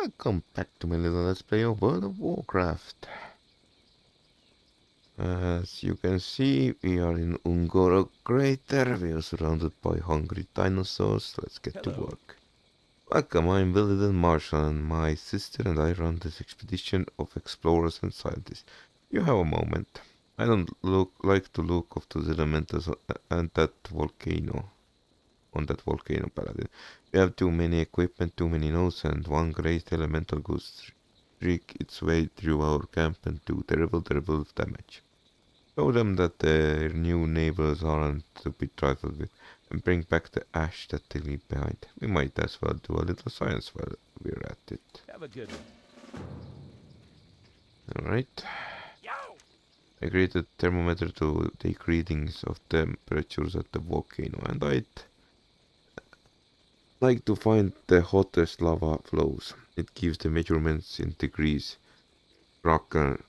Welcome back to my little let's play of World of Warcraft. As you can see, we are in Goro crater. We are surrounded by hungry dinosaurs. Let's get to work. Welcome, I'm Willie Marshall, and my sister and I run this expedition of explorers and scientists. You have a moment. I don't like to look up to the elementals and that volcano. On that volcano paladin. We have too many equipment, too many nodes, and one great elemental goes streak its way through our camp and do terrible damage. Show them that their new neighbors aren't to be trifled with, and bring back the ash that they leave behind. We might as well do a little science while we're at it. Have a good one. Alright. I created a thermometer to take readings of temperatures at the volcano, and I'd like to find the hottest lava flows. It gives the measurements in degrees Brockenheight.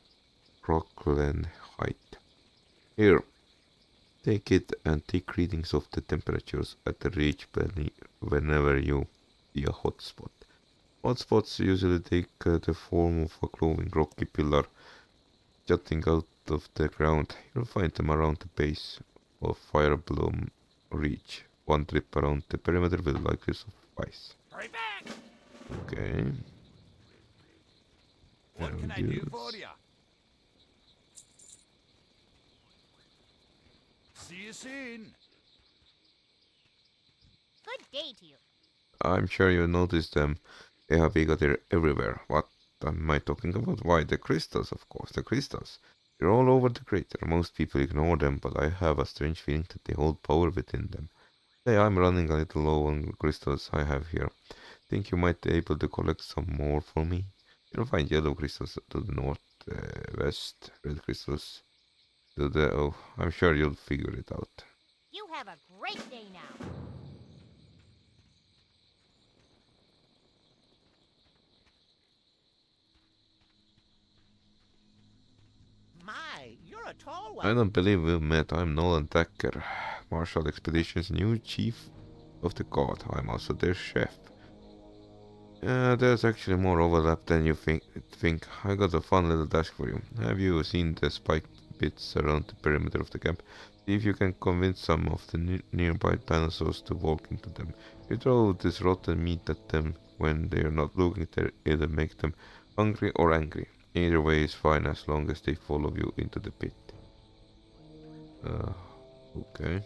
Here, take it and take readings of the temperatures at the ridge whenever you see a hot spot. Hot spots usually take the form of a glowing rocky pillar jutting out of the ground. You'll find them around the base of Firebloom Ridge. One trip around the perimeter will likely suffice. Hurry back! Okay. What can I do for you? See you soon. Good day to you. I'm sure you noticed them. They have bigger everywhere. What am I talking about? Why, the crystals, of course, the crystals. They're all over the crater. Most people ignore them, but I have a strange feeling that they hold power within them. Hey, I'm running a little low on crystals I have here. Think you might be able to collect some more for me? You'll find yellow crystals to the north, west, red crystals to the... Oh, I'm sure you'll figure it out. You have a great day now. My, you're a tall I one. don't believe we've met. I'm Nolan Decker, Marshall Expedition's new chief of the guard. I'm also their chef. There's actually more overlap than you think. I got a fun little task for you. Have you seen the spike bits around the perimeter of the camp? See if you can convince some of the nearby dinosaurs to walk into them. You throw this rotten meat at them when they're not looking. They either make them hungry or angry. Either way is fine as long as they follow you into the pit. Okay.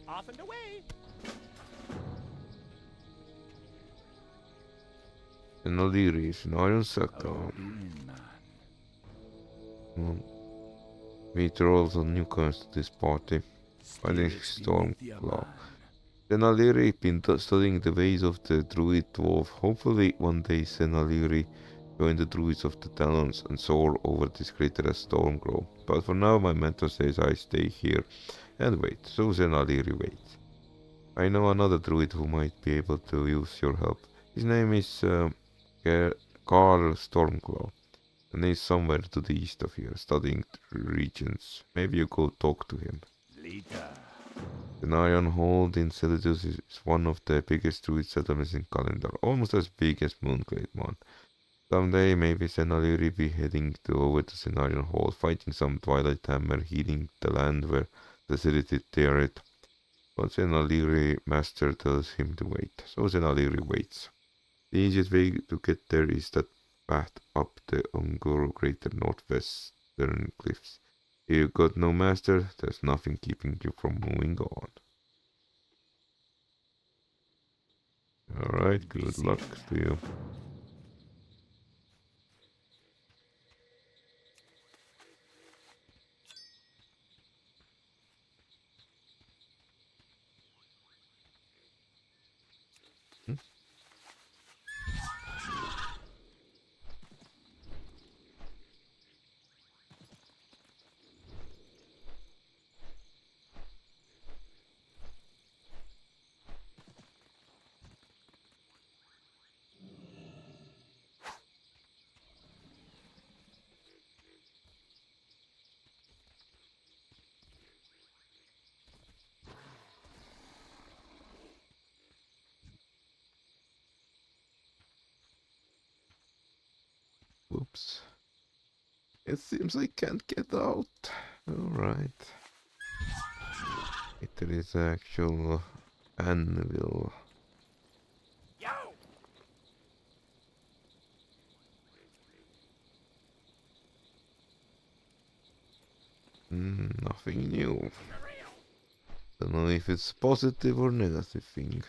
Off and away. And O'Leary is an iron How circle. you doing, man? Meet all the newcomers to this party. Finding Spirits be with ya, Stormclaw. man. Senaliri been studying the ways of the druid dwarf. Hopefully one day Senaliri join the druids of the Talons and soar over this crater as Stormclaw. But for now my mentor says I stay here and wait. So Senaliri waits. I know another druid who might be able to use your help. His name is Carl Stormclaw. And he's somewhere to the east of here, studying regions. Maybe you go talk to him. Later. The Iron Hold in Celidus is one of the biggest druid settlements in Kalendar, almost as big as Moonglade one. Someday maybe Senaliri be heading over to Cenarion Hall, fighting some Twilight Hammer, healing the land where the city did tear it. But Senaliri master tells him to wait, so Senaliri waits. The easiest way to get there is that path up the Ungoro crater northwestern cliffs. If you got no master, there's nothing keeping you from moving on. Alright, good luck to you. Hmm? Oops. It seems I can't get out. Alright. It is actual anvil. Yo! Nothing new. Don't know if it's positive or negative thing.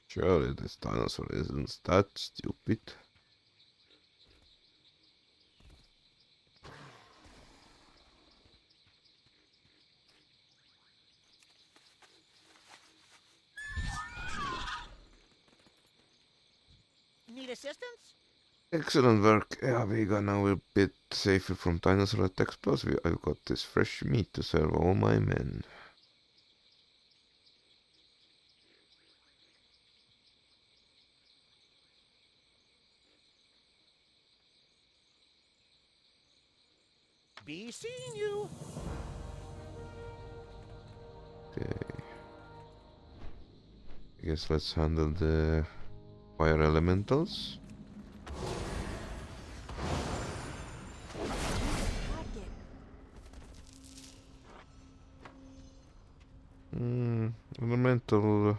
Surely this dinosaur isn't that stupid. Need assistance? Excellent work. Yeah, we got now a bit safer from dinosaur attacks. Plus, I've got this fresh meat to serve all my men. Be seeing you. Okay. I guess let's handle the fire elementals. Elemental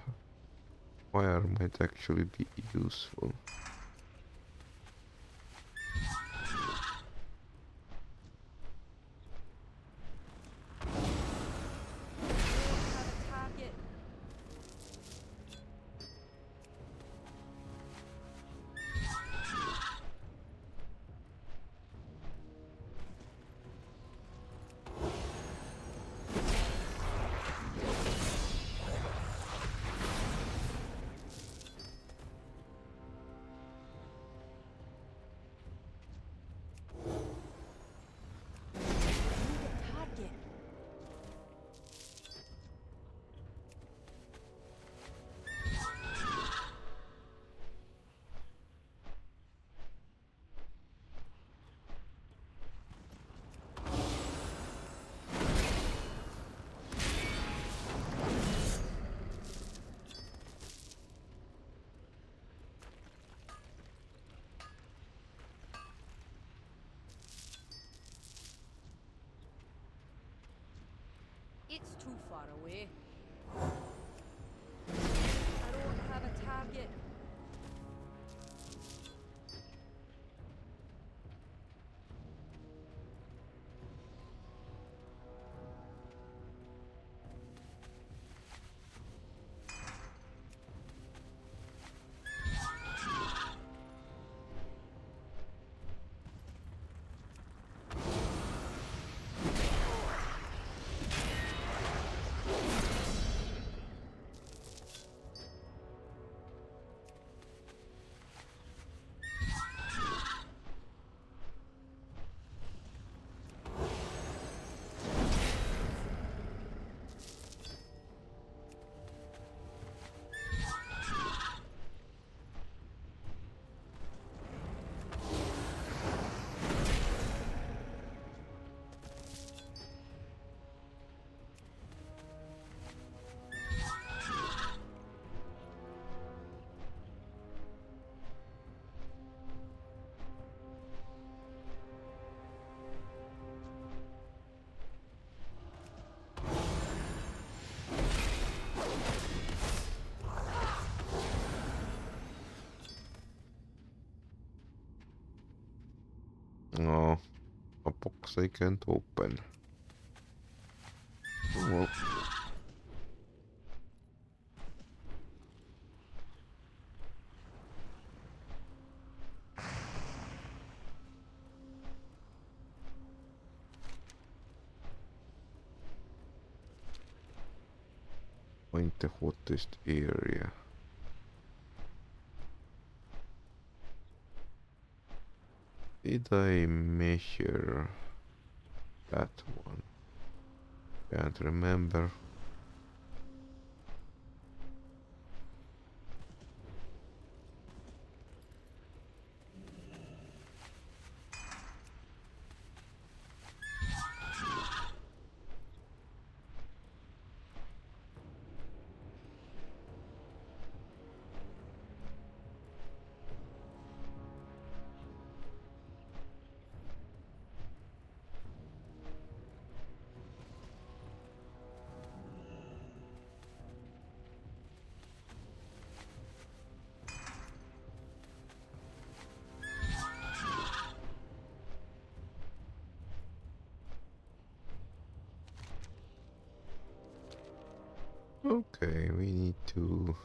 fire might actually be useful. It's too far away. I don't have a target. Oh, a box I can't open. Oh, well. Find the hottest area. Did I measure that one? Can't remember. Okay, we need to...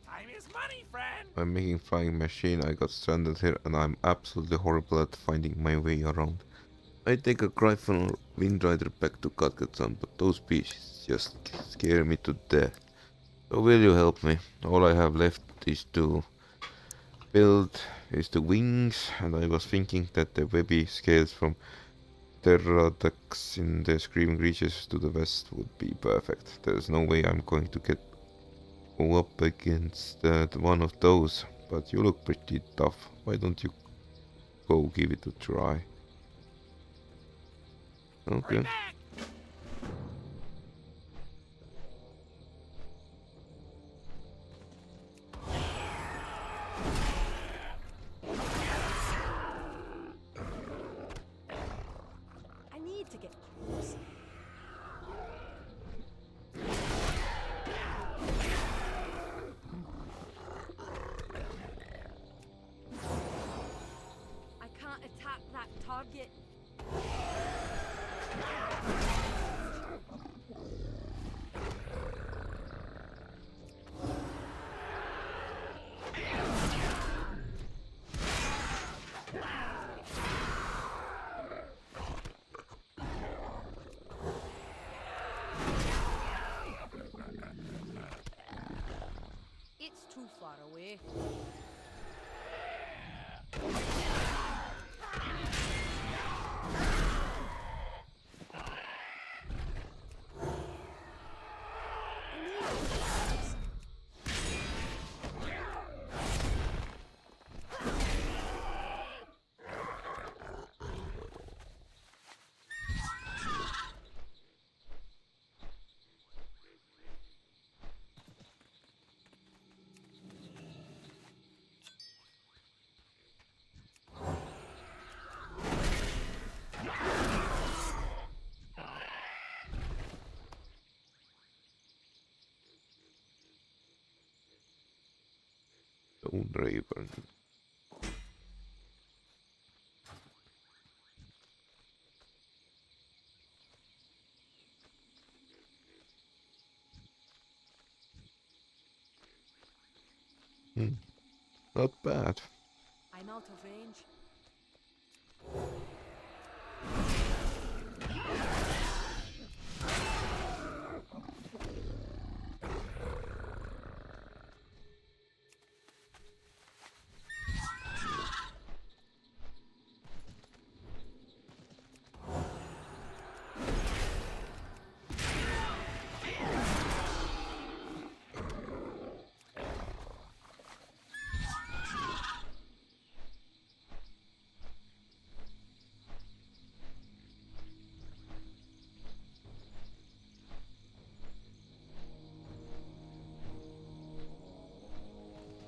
Time is money, friend. I'm making flying machine. I got stranded here and I'm absolutely horrible at finding my way around. I take a Gryphon or Windrider back to Katkatsan, but those pieces just scare me to death. So will you help me? All I have left is to build is the wings, and I was thinking that the webby scales from Terradax in the Screaming Reaches to the west would be perfect. There's no way I'm going to go up against one of those, but you look pretty tough. Why don't you go give it a try? Hurry Okay. back. I need to get close. I can't attack that target. It's too far away. Stone Raven. Not bad. I'm out of range.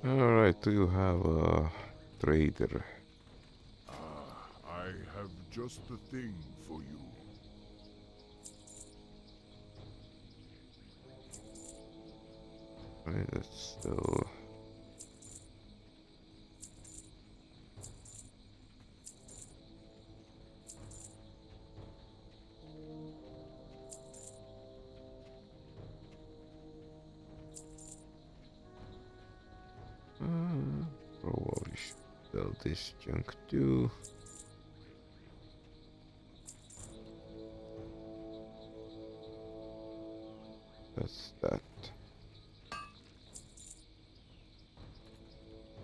Alright, do you have a trader? I have just the thing for you. Right, that's still... probably. Sell this junk too. That's that.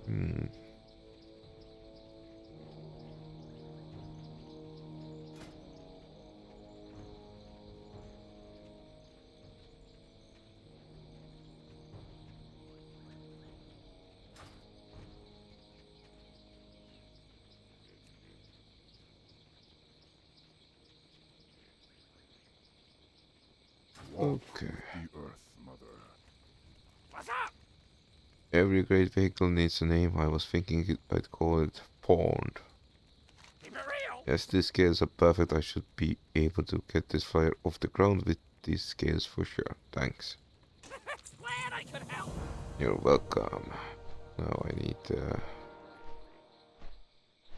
Hmm. Walk Okay. with the earth, mother. What's up? Every great vehicle needs a name. I was thinking I'd call it Pond. Keep it real. Yes, these scales are perfect. I should be able to get this flyer off the ground with these scales for sure. Thanks. Glad I could help. You're welcome. Now I need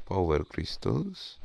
power crystals.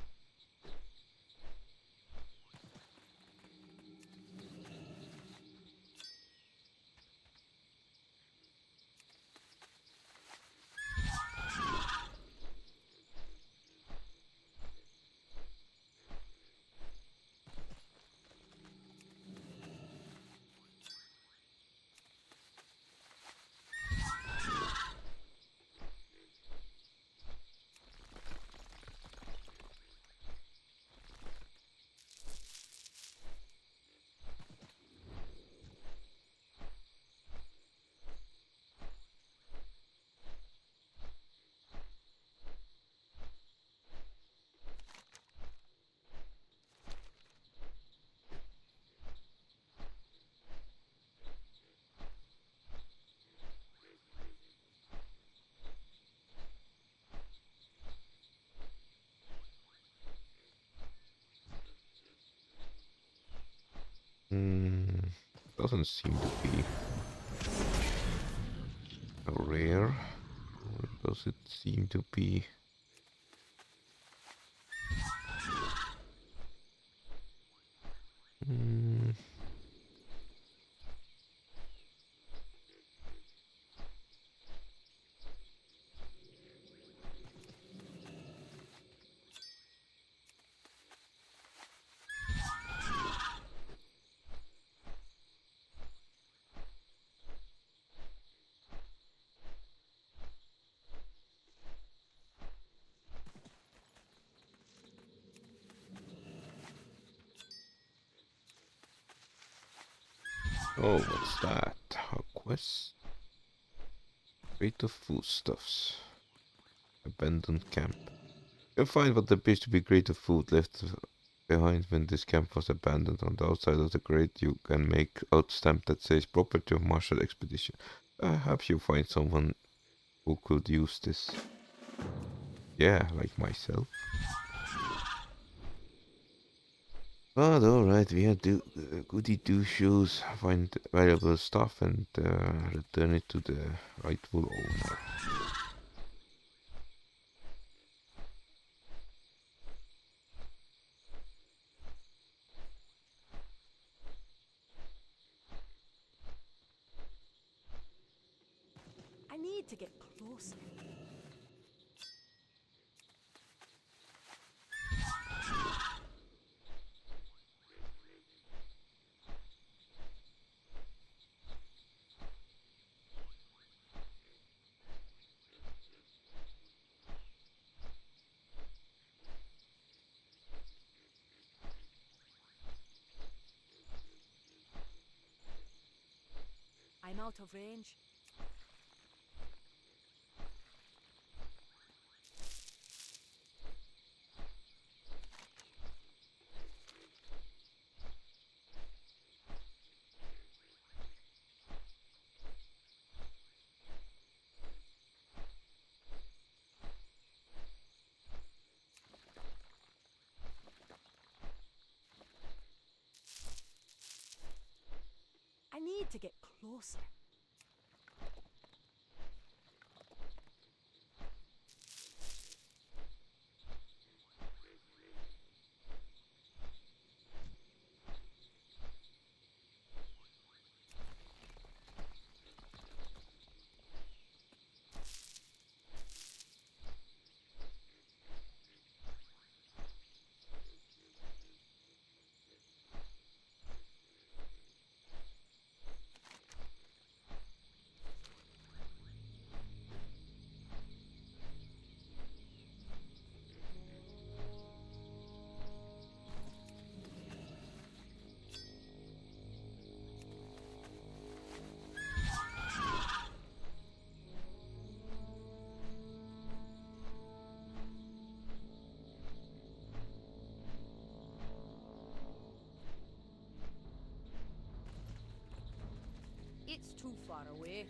Hmm, doesn't seem to be a rare. Or does it seem to be? Hmm. Oh, what's that? A quest? Crate of foodstuffs. Abandoned camp. You'll find what appears to be crate of food left behind when this camp was abandoned. On the outside of the crate you can make out stamp that says property of martial expedition. Perhaps you find someone who could use this. Yeah, like myself. But alright, we have to goody two shoes, find valuable stuff and return it to the rightful owner. I need to get closer. I'm out of range. I need to get closer. It's too far away.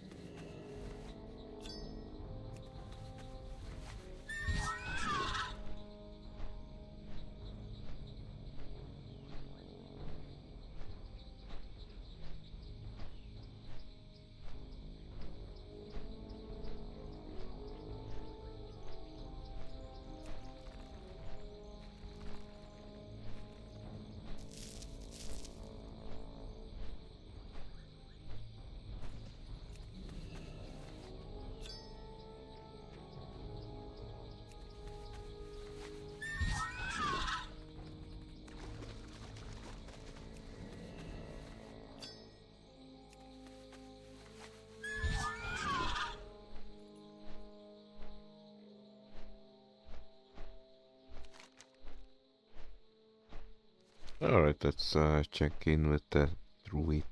Alright, let's check in with the druid.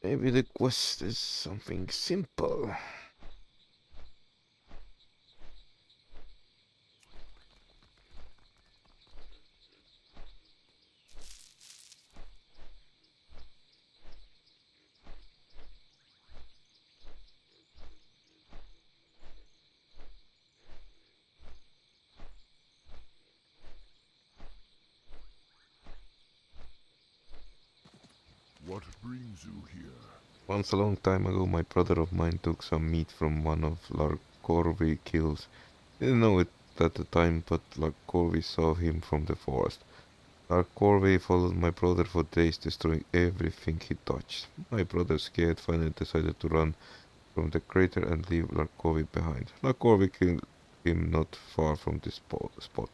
Maybe the quest is something simple. What brings you here? Once a long time ago, my brother of mine took some meat from one of Larkorvi kills. Didn't know it at the time, but Larkorvi saw him from the forest. Larkorvi followed my brother for days, destroying everything he touched. My brother, scared, finally decided to run from the crater and leave Larkorvi behind. Larkorvi killed him not far from this spot.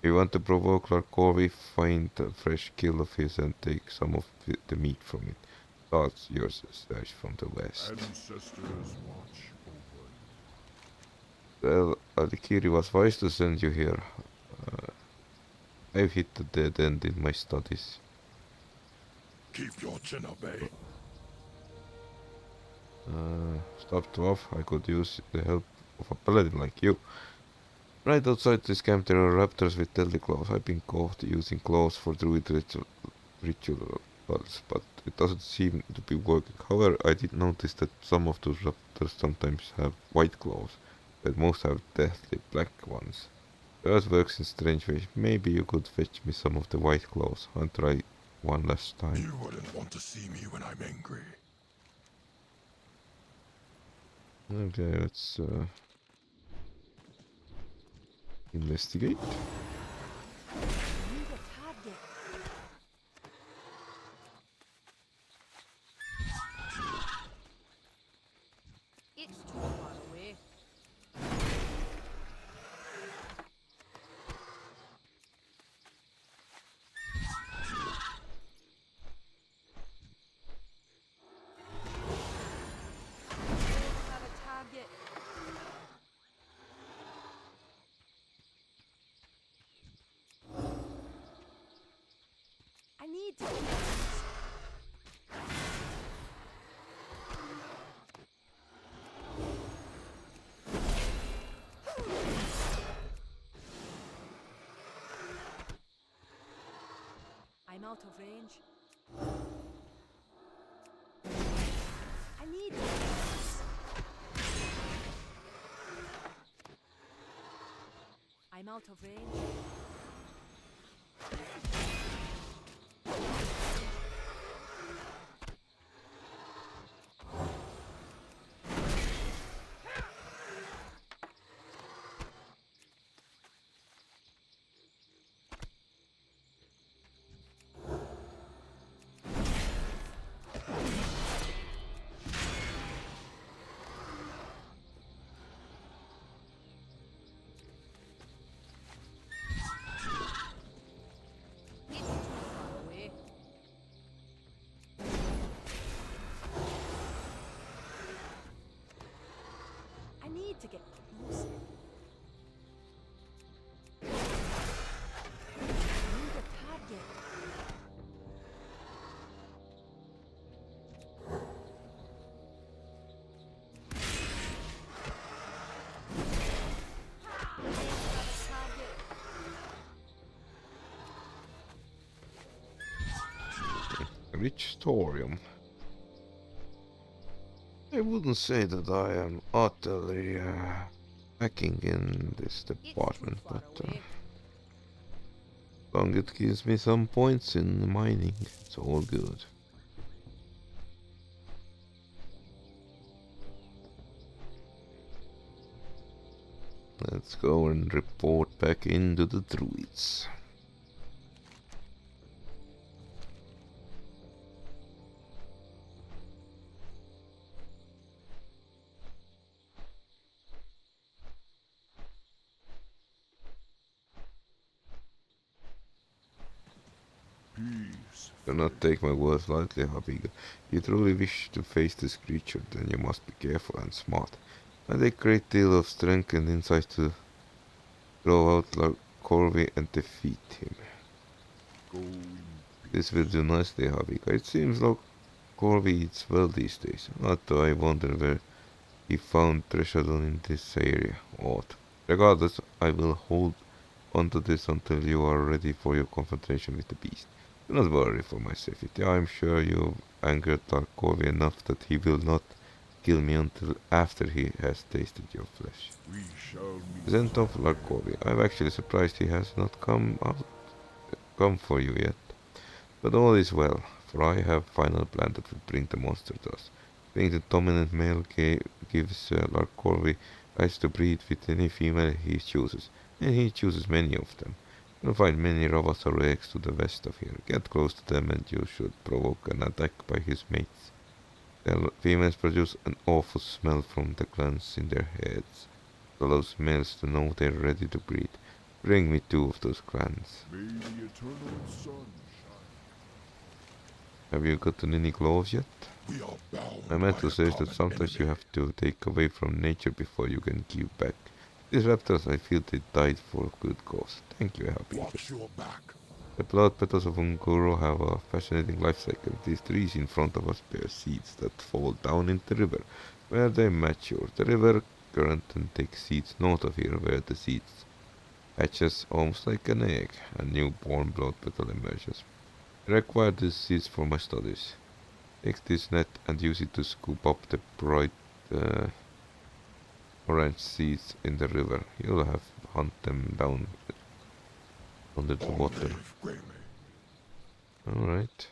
If you want to provoke Larkorvi, find a fresh kill of his and take some of the meat from it. That's yours, stash from the west. Ancestors watch over you. Well, Alikiri was wise to send you here. I've hit the dead end in my studies. Keep your chin up, eh? Stop dwarf, I could use the help of a paladin like you. Right outside this camp there are raptors with deadly claws. I've been caught using claws for druid rituals, but it doesn't seem to be working. However, I did notice that some of those raptors sometimes have white claws, but most have deathly black ones. The earth works in strange ways. Maybe you could fetch me some of the white claws. I'll try one last time. You wouldn't want to see me when I'm angry. Okay, let's investigate. Need a target. It's too far away. Don't have a target. I need to get close. I'm out of range. I need to get close. I'm out of range. It's too far away. I need to get close. Need a target. Need a target. Rich thorium. I wouldn't say that I am utterly lacking in this It's too department, far but away. long it gives me some points in mining, it's all good. Let's go and report back into the druids. Peace. Do not take my words lightly, Habiga. If you truly wish to face this creature, then you must be careful and smart. I take a great deal of strength and insight to draw out Lord Corby and defeat him. Go in This will peace. do nicely, Habiga. It seems like Corby eats well these days. Not though I wonder where he found treasure in this area. Odd. Regardless, I will hold onto this until you are ready for your confrontation with the beast. Do not worry for my safety. I am sure you've angered Tarkovi enough that he will not kill me until after he has tasted your flesh. We shall meet Present of again. Larkovi. I'm actually surprised he has not come for you yet. But all is well, for I have a final plan that will bring the monster to us. Being the dominant male gives Larkorvi rights to breed with any female he chooses, and he chooses many of them. You'll find many Ravasar eggs to the west of here. Get close to them and you should provoke an attack by his mates. The females produce an awful smell from the glands in their heads. It allows males to know they're ready to breed. Bring me 2 of those glands. May the eternal sun shine. Have you gotten any gloves yet? We are bound I meant by to a say that common sometimes you enemy. have to take away from nature before you can give back. These raptors, I feel they died for a good cause. Thank you, Happy. Watch your back. The blood petals of Ungoro have a fascinating life cycle. These trees in front of us bear seeds that fall down into the river, where they mature. The river current then takes seeds north of here, where the seeds hatches almost like an egg. A newborn blood petal emerges. I require these seeds for my studies. Take this net and use it to scoop up the bright uh, orange seeds in the river. You'll have to hunt them down under the Long water. live Gweme. Alright.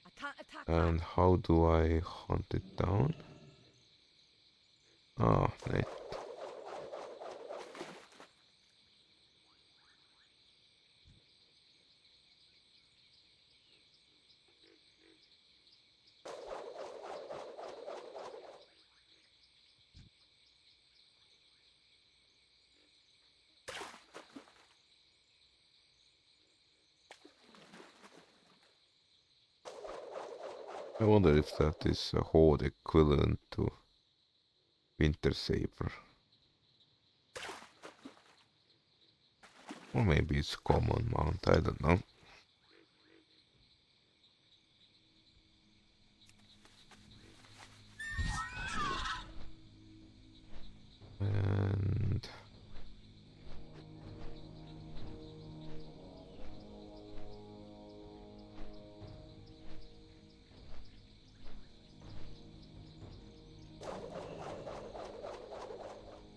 I can't attack And that. how do I hunt it down? Ah, net. I wonder if that is a horde equivalent to Winter Saber. Or maybe it's common mount, I don't know. And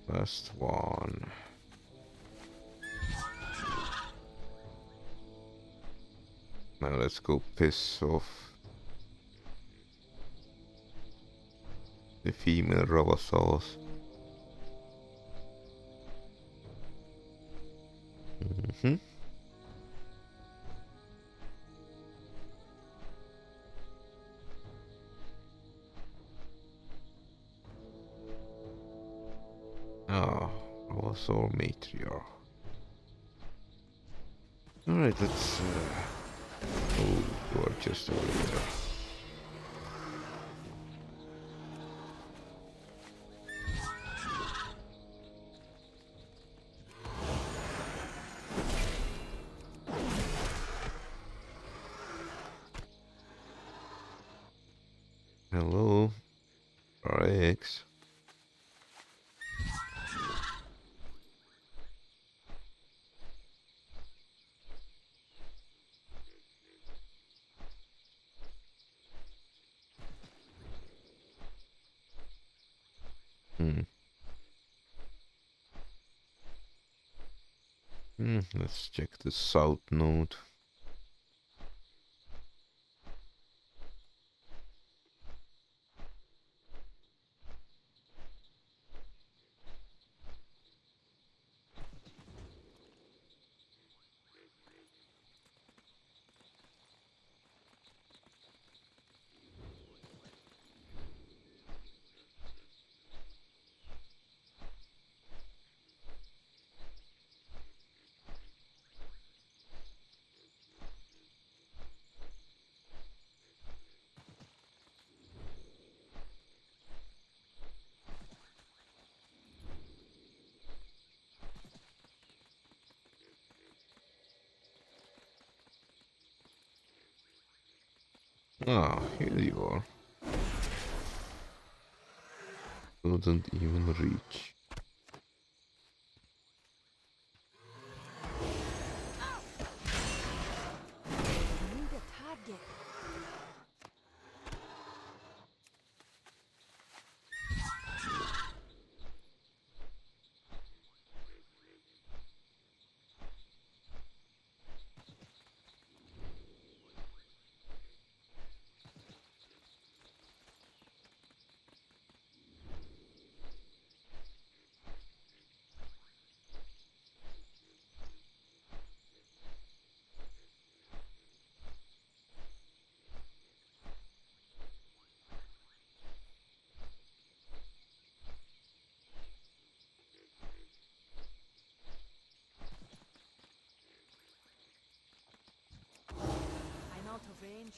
last one. Now let's go piss off the female Ravasaurs. Mm-hmm. Ah, Ravasaur matriarch. Alright, let's oh, you are just over there. Hello, RX. Let's check the south node. Ah, here you are. Couldn't even reach. I need a target. I'm out of range.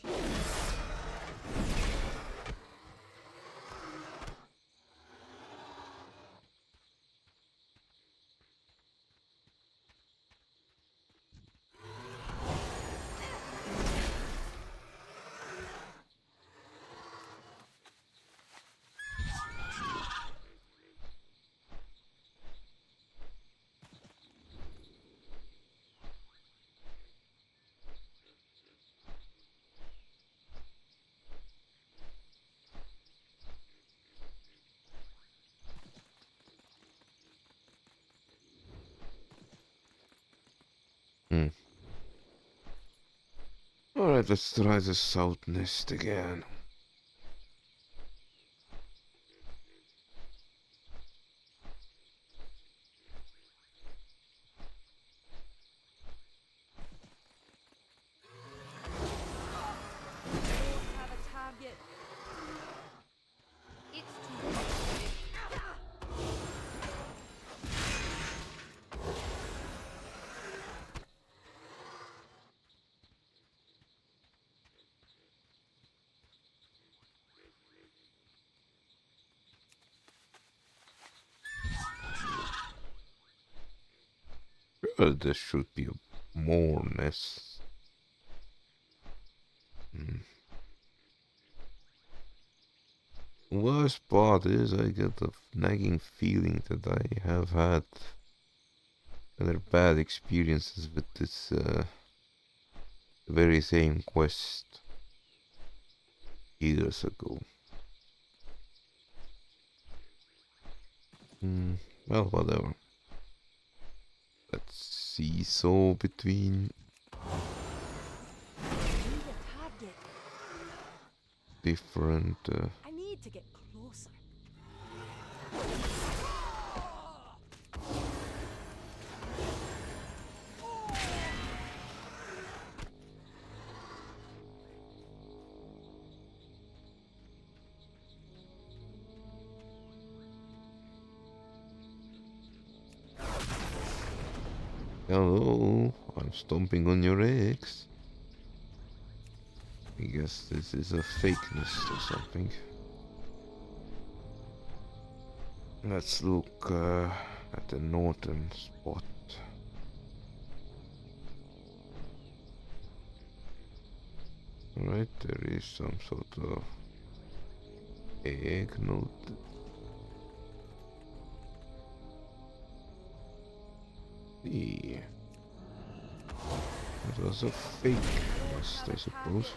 Hmm. Alright, let's try the south nest again. Don't have a target. It's too late. Well, there should be more nests. Worst part is I get a nagging feeling that I have had other bad experiences with this very same quest years ago. Well, whatever. Let's see. So between I need a target. different. I need to get closer. Hello, I'm stomping on your eggs. I guess this is a fake nest or something. Let's look at the northern spot. Alright, there is some sort of egg noted. See. It was a fake nest, I suppose.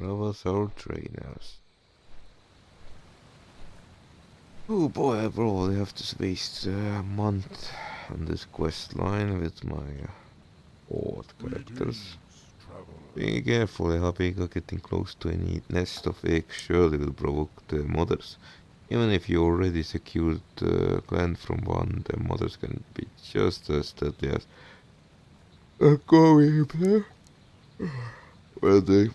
Ravels our trainers. Oh boy, I probably have to waste a month on this quest line with my old characters. Greetings, traveler. Being careful, Habiga, getting close to any nest of eggs surely will provoke the mothers. Even if you already secured land from one, the mothers can be just as deadly as going there, where they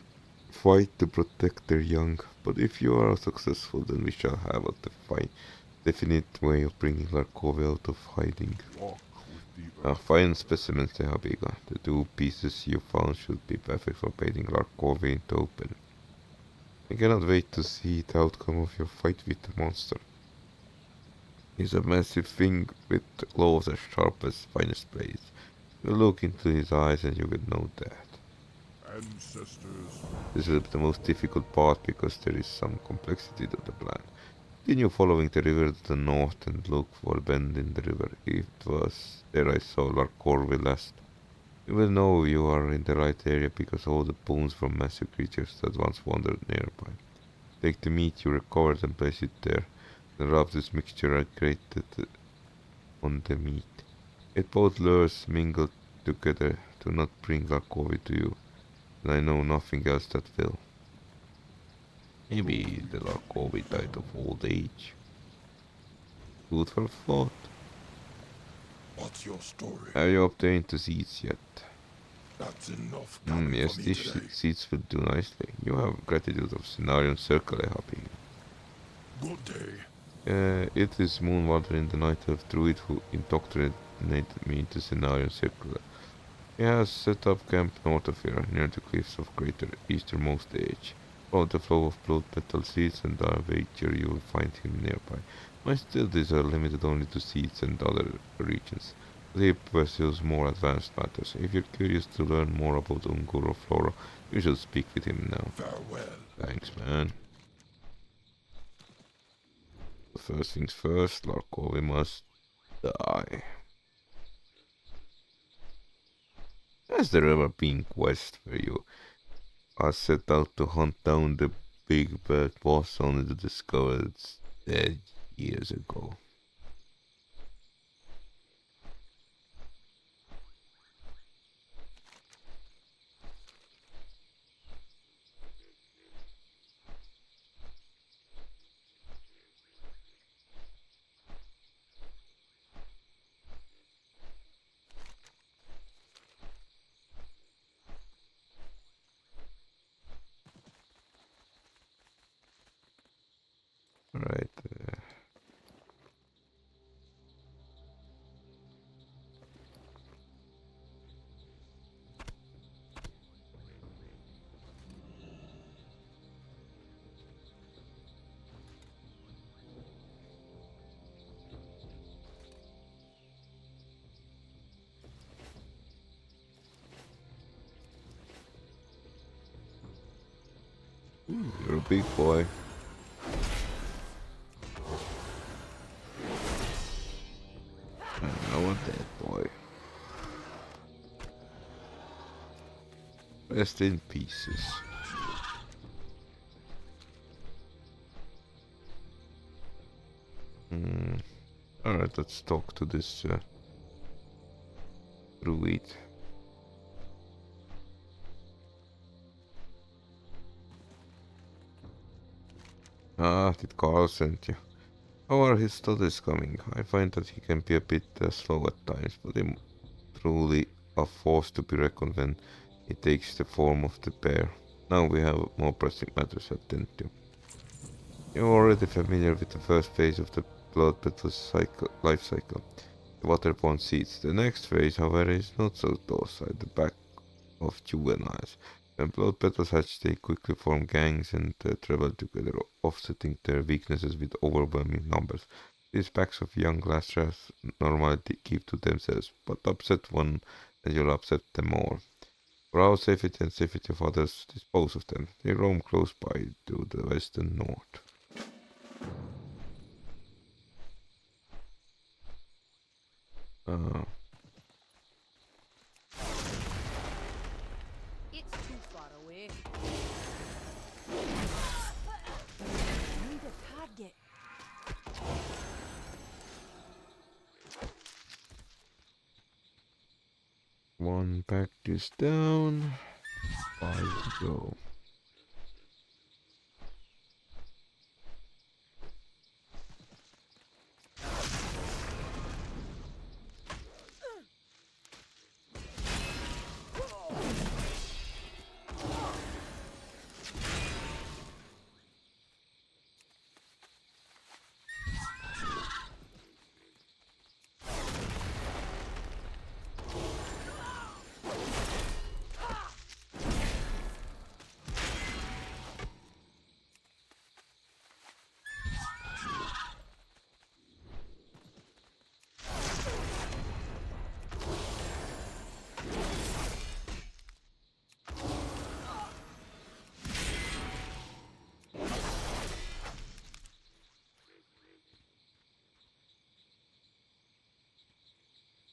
fight to protect their young. But if you are successful, then we shall have a definite way of bringing Larkove out of hiding. Walk with the earth. Fine specimens, Habiga. The two pieces you found should be perfect for baiting Larkove into open. I cannot wait to see the outcome of your fight with the monster. He's a massive thing with claws as sharp as finest blades. You look into his eyes and you will know that. Ancestors. This will be the most difficult part because there is some complexity to the plan. Continue following the river to the north and look for a bend in the river. It was there I saw Larkorville last. You will know you are in the right area because all the bones from massive creatures that once wandered nearby. Take the meat you recovered and place it there. Then rub this mixture I created on the meat. Get both lures mingled together. Do not bring Larkovi to you, and I know nothing else that will. Maybe the Larkovi died of old age. Food for thought. What's your story? Have you obtained the seeds yet? That's enough coming Yes, for me these today. seeds will do nicely. You have gratitude of Scenarion Circle, happy. Good day. It is Moonwater in the Night Elf Druid who indoctrinated me into Scenarion Circle. He has set up camp north of here, near the cliffs of Greater Easternmost Edge. Follow the flow of blood petal seeds and I wager you will find him nearby. My studies are limited only to seeds and other regions, but he pursues more advanced matters. If you're curious to learn more about Ungoro flora, you should speak with him now. Farewell. Thanks, man. First things first, Larkovi must die. Has there ever been quest where you are set out to hunt down the big bad boss only to discover it's dead years ago? Right. You're a big boy. And now a dead boy. Rest in pieces. Hmm. Alright, let's talk to this druid. Ah, did Carl send you? How are his studies coming? I find that he can be a bit slow at times, but I'm truly a force to be reckoned when he takes the form of the bear. Now we have more pressing matters to attend to. You're already familiar with the first phase of the blood petal's life cycle, the waterborne seeds. The next phase, however, is not so docile, the back of juveniles. When blood petals hatch, they quickly form gangs and travel together, offsetting their weaknesses with overwhelming numbers. These packs of young Lashras normally keep to themselves, but upset one and you'll upset them all. For our safety and safety of others, dispose of them. They roam close by to the west and north. Uh, It's too far away. One pack is down. 5 to go.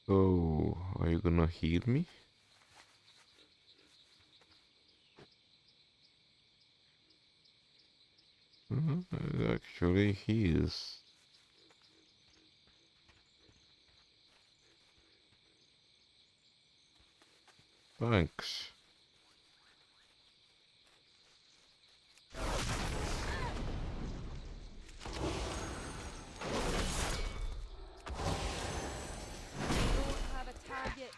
Oh, are you gonna heal me? It actually heals. Thanks. Don't have a target.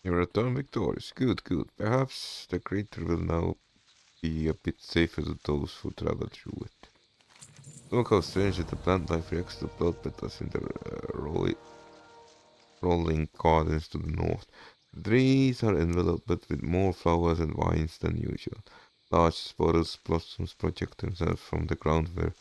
You return victorious. Good, good. Perhaps the creature will now be a bit safer to those who travel through it. Look how strangely the plant life reacts to blood petals in the rolling gardens to the north. The trees are enveloped with more flowers and vines than usual. Large sporulous blossoms project themselves from the ground where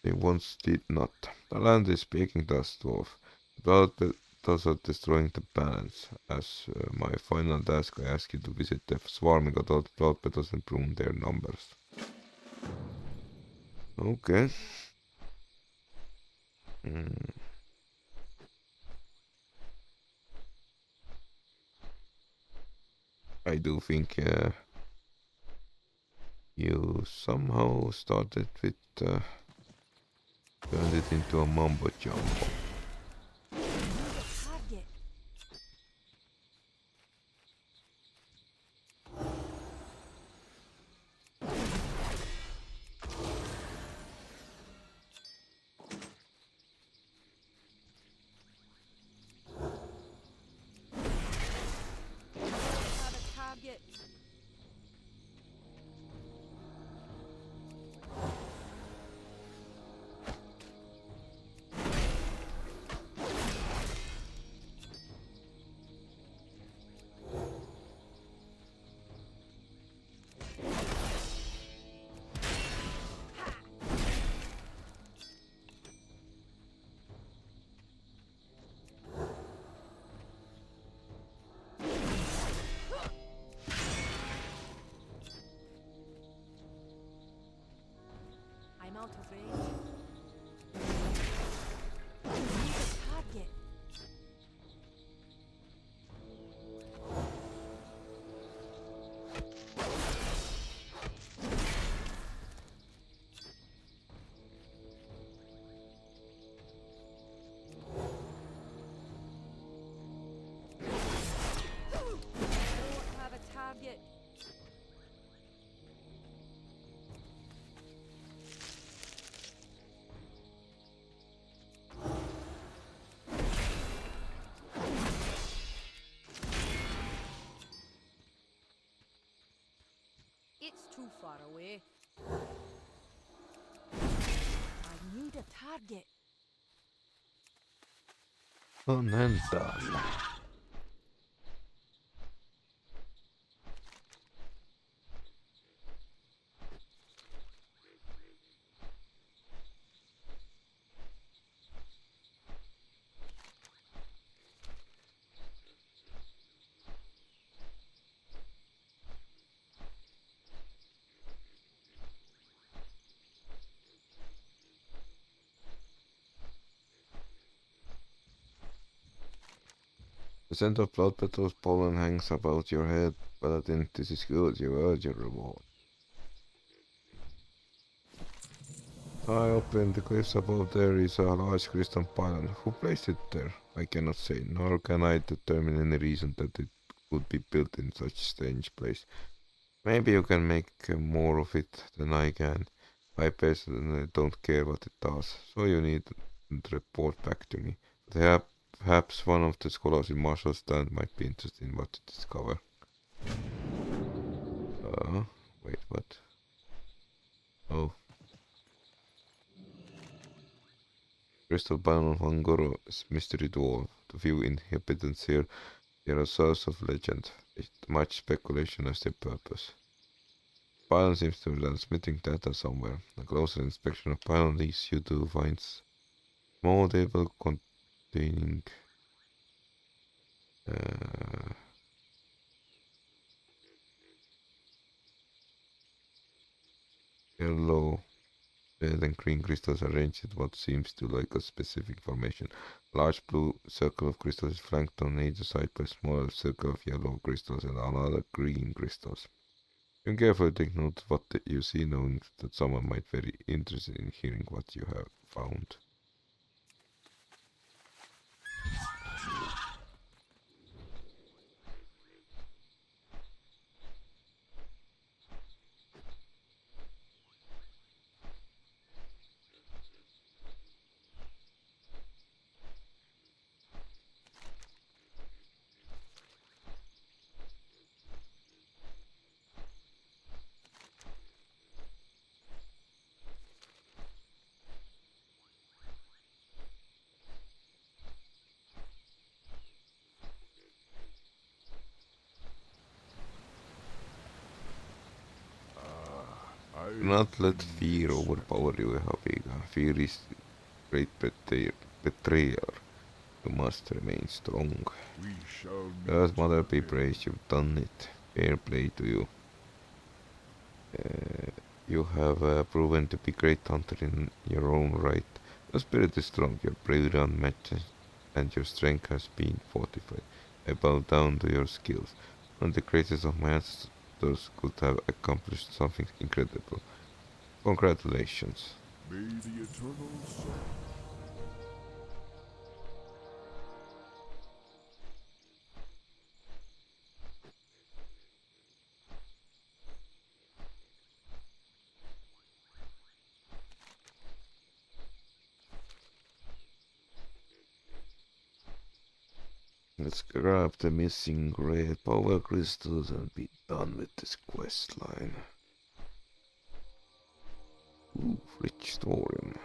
they once did not. The land is baking dust, dwarf. The blood petals are destroying the balance. As my final task, I ask you to visit the swarming adult blood petals and prune their numbers. Okay. Mm, I do think you somehow started with turned it into a mumbo jumbo. Target. Have a target. I'm out of range. Need a target. Don't have a target. It's too far away. I need a target. On and done. The scent of blood petals pollen hangs about your head, but I think this is good. You earned your reward. High up in the cliffs above there is a large crystal pylon. Who placed it there? I cannot say, nor can I determine any reason that it would be built in such a strange place. Maybe you can make more of it than I can. I personally don't care what it does, so you need to report back to me. But perhaps one of the scholars in Marshall's stand might be interested in what to discover. Wait, what? Oh. Crystal Panel of Goro is mystery dwarf. The few inhabitants here, they are a source of legend, with much speculation as their purpose. Pylon seems to be transmitting data somewhere. A closer inspection of Pylon leads you to find small table containing uh, yellow, red and green crystals arranged in what seems to like a specific formation. A large blue circle of crystals is flanked on either side by a smaller circle of yellow crystals and another green crystals. You can carefully take note of what you see, knowing that someone might be very interested in hearing what you have found. Do not let fear overpower you, Haviga. Fear is great betrayer. You must remain strong. We shall Earth meet Mother be again. praised, you've done it. Fair play to you. You have proven to be a great hunter in your own right. Your spirit is strong, your bravery unmatched, and your strength has been fortified. I bow down to your skills. One of the greatest of my ancestors could have accomplished something incredible. Congratulations. May the eternal soul. Let's grab the missing red power crystals and be done with this quest line. Ooh, rich thorium.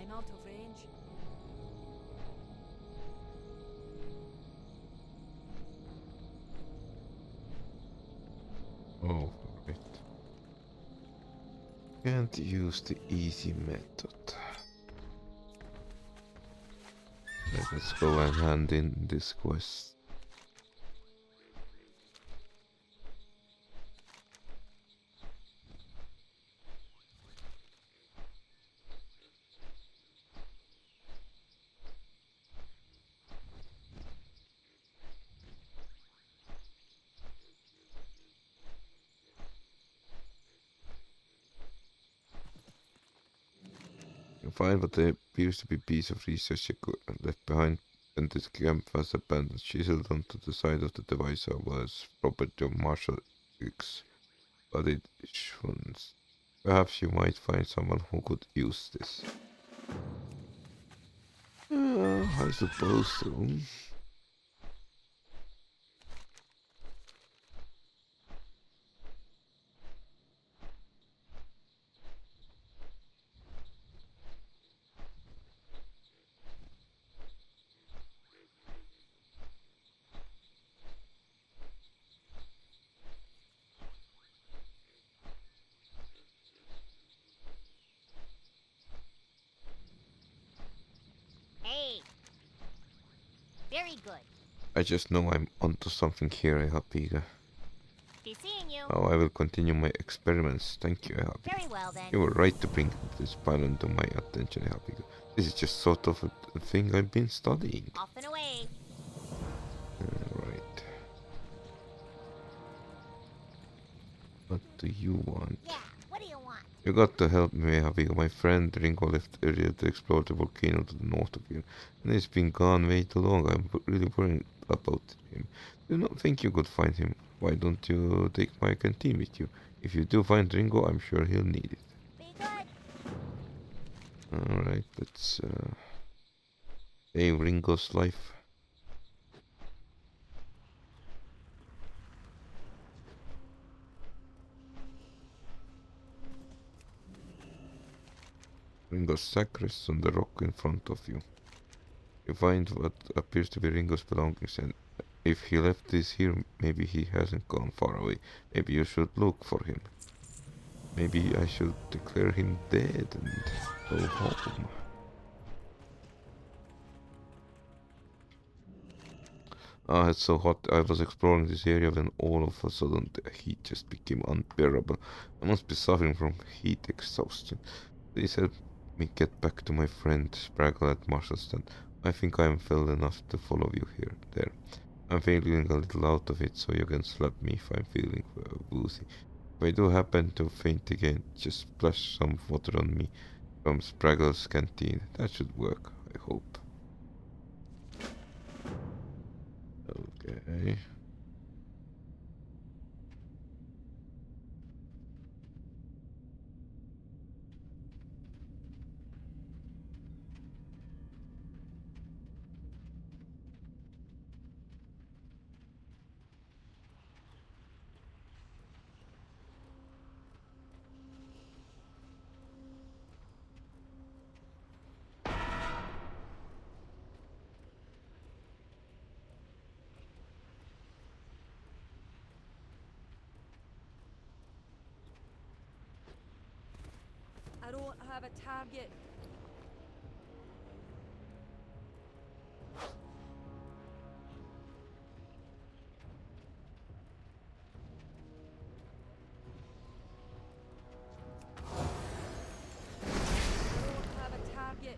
I'm out of range. Can't use the easy method. Let's go and hand in this quest. You find what appears to be a piece of research left behind, and this camp was abandoned, chiseled onto the side of the device was property of Marshall X. But it shouldn't. Perhaps you might find someone who could use this. I suppose so. Hey. Very good. I just know I'm onto something here, Ehapiga. Be seeing you. Now I will continue my experiments. Thank you, Ehapiga. Very well then. You were right to bring this pylon to my attention, Ehapiga. This is just sort of a thing I've been studying. Off and away. Right. What do you want? Yeah, what do you want? You got to help me, Ehapiga. My friend Ringo left earlier to explore the volcano to the north of here. And he's been gone way too long. I'm really worried about him. Do you not think you could find him? Why don't you take my canteen with you? If you do find Ringo, I'm sure he'll need it. Be good. Alright, let's save Ringo's life. Ringo's sack rests on the rock in front of you. You find what appears to be Ringo's belongings, and if he left this here, maybe he hasn't gone far away. Maybe you should look for him. Maybe I should declare him dead and go home. Ah, it's so hot. I was exploring this area when all of a sudden the heat just became unbearable. I must be suffering from heat exhaustion. Please help me get back to my friend Spraggle at Marshallstown. I think I am well enough to follow you there. I'm feeling a little out of it, so you can slap me if I'm feeling woozy. If I do happen to faint again, just splash some water on me from Spraggle's canteen. That should work, I hope. Okay. I don't have a target. I don't have a target.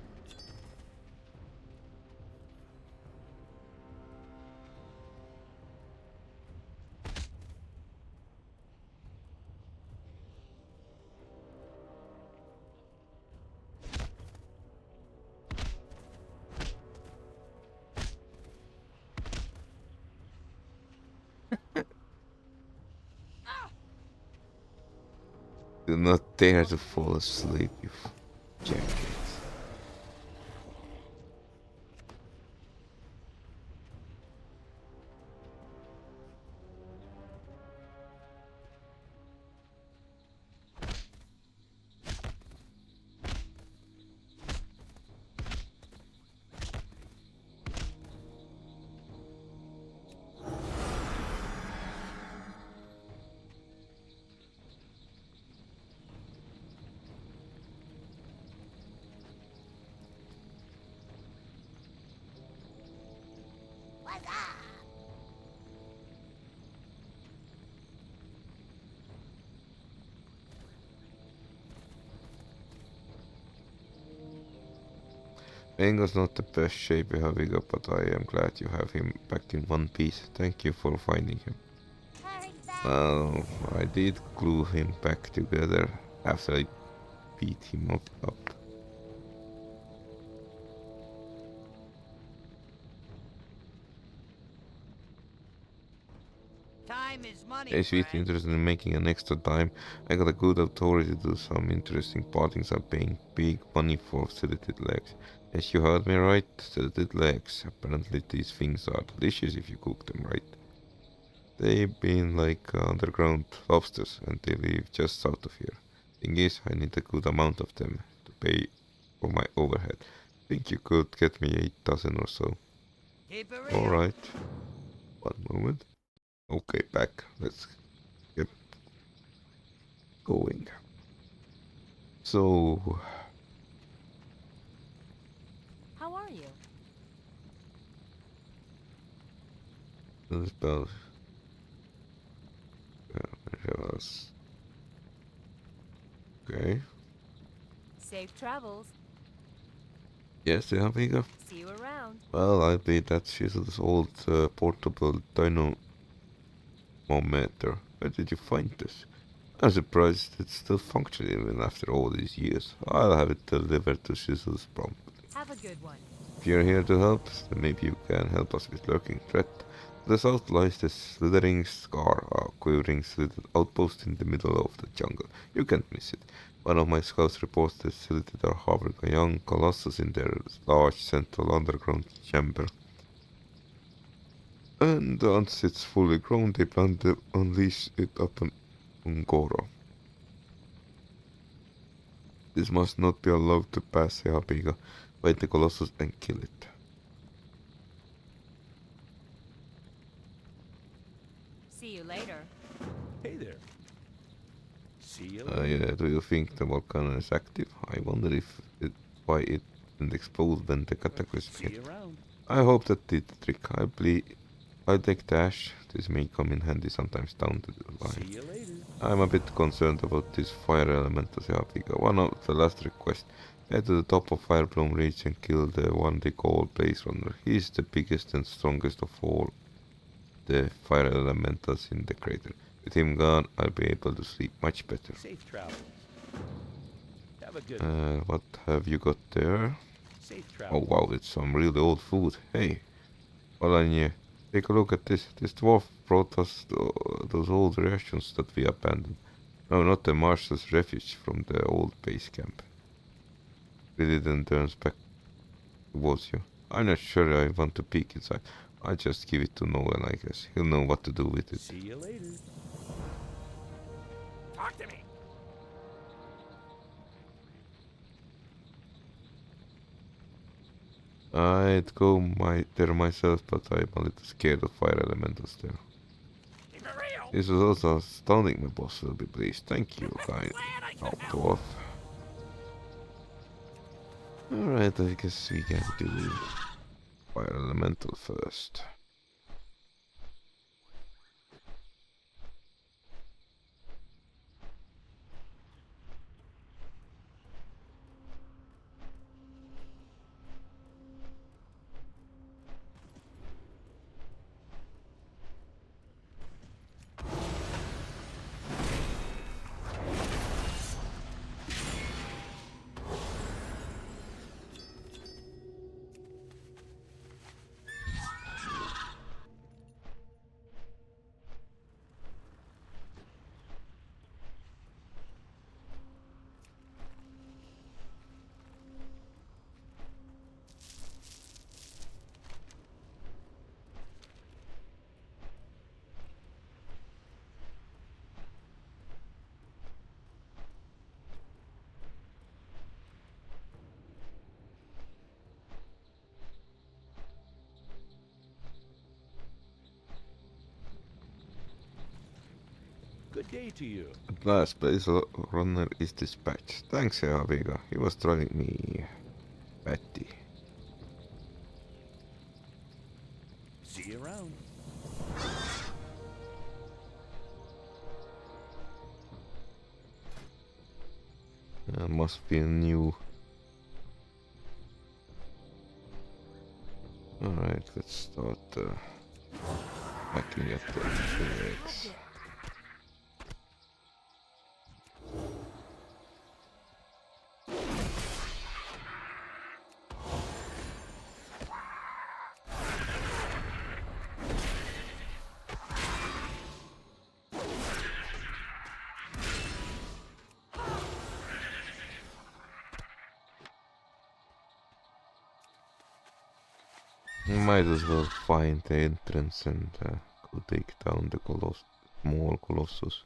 Do not dare to fall asleep, you jacket. What's up? Engo's not the best shape you have, Iga, but I am glad you have him back in one piece. Thank you for finding him. Heard that. Well, I did glue him back together after I beat him up. Time is money, Hey, sweet, friend. interested in making an extra dime? I got a good authority to do some interesting partings. I'm paying big money for sedated legs. Yes, you heard me right. Sedated legs. Apparently these things are delicious if you cook them right. They've been like underground lobsters and they live just south of here. Thing is, I need a good amount of them to pay for my overhead. Think you could get me 8 dozen or so? Keep it real. Alright. One moment. Okay, back. Let's get going. So, How are you? the spell. Us. Okay. Safe travels. Yes, yeah, Vega. See you around. Well, I bet that she's this old portable dynamometer. Where did you find this? I'm surprised it's still functioning even after all these years. I'll have it delivered to Shizzle's promptly. Have a good one. If you're here to help, then maybe you can help us with lurking threat. To the south lies the slithering scar, a quivering slitted outpost in the middle of the jungle. You can't miss it. One of my scouts reports the Slitted are harboring a young colossus in their large central underground chamber. And once it's fully grown, they plan to unleash it upon Goro. This must not be allowed to pass Eabiga. Fight the Colossus and kill it. See you later. Hey there. See you later. Yeah, do you think the volcano is active? I wonder why it didn't explode when the cataclysm See hit. you around. I hope that did the trick. I'll take the ash. This may come in handy sometimes down the line. See you later. I'm a bit concerned about this fire elemental Seabiga. One of the last requests. Head to the top of Firebloom Ridge and kill the one they call Blaze Runner. He's the biggest and strongest of all the fire elementals in the crater. With him gone, I'll be able to sleep much better. Safe travel. Have a good What have you got there? Safe Oh travel. wow, it's some really old food. Hey, Olanje, take a look at this. This dwarf brought us those old rations that we abandoned. No, not the marshal's refuge from the old base camp. Really then turns back towards you. I'm not sure I want to peek inside. I'll just give it to Nolan, I guess. He'll know what to do with it. See you later. Talk to me. I'd go there myself, but I'm a little scared of fire elementals there. Keep it real. This was also astounding, my boss will be pleased. Thank you, kind Glad I could old help. dwarf. Alright, I guess we can do fire elemental first. Good day to you. At last, Blaze Runner is dispatched. Thanks, Vega. He was driving me batty. See Must be new. Alright, let's start hacking at the T-Rex. Might as well find the entrance and go take down the small Colossus.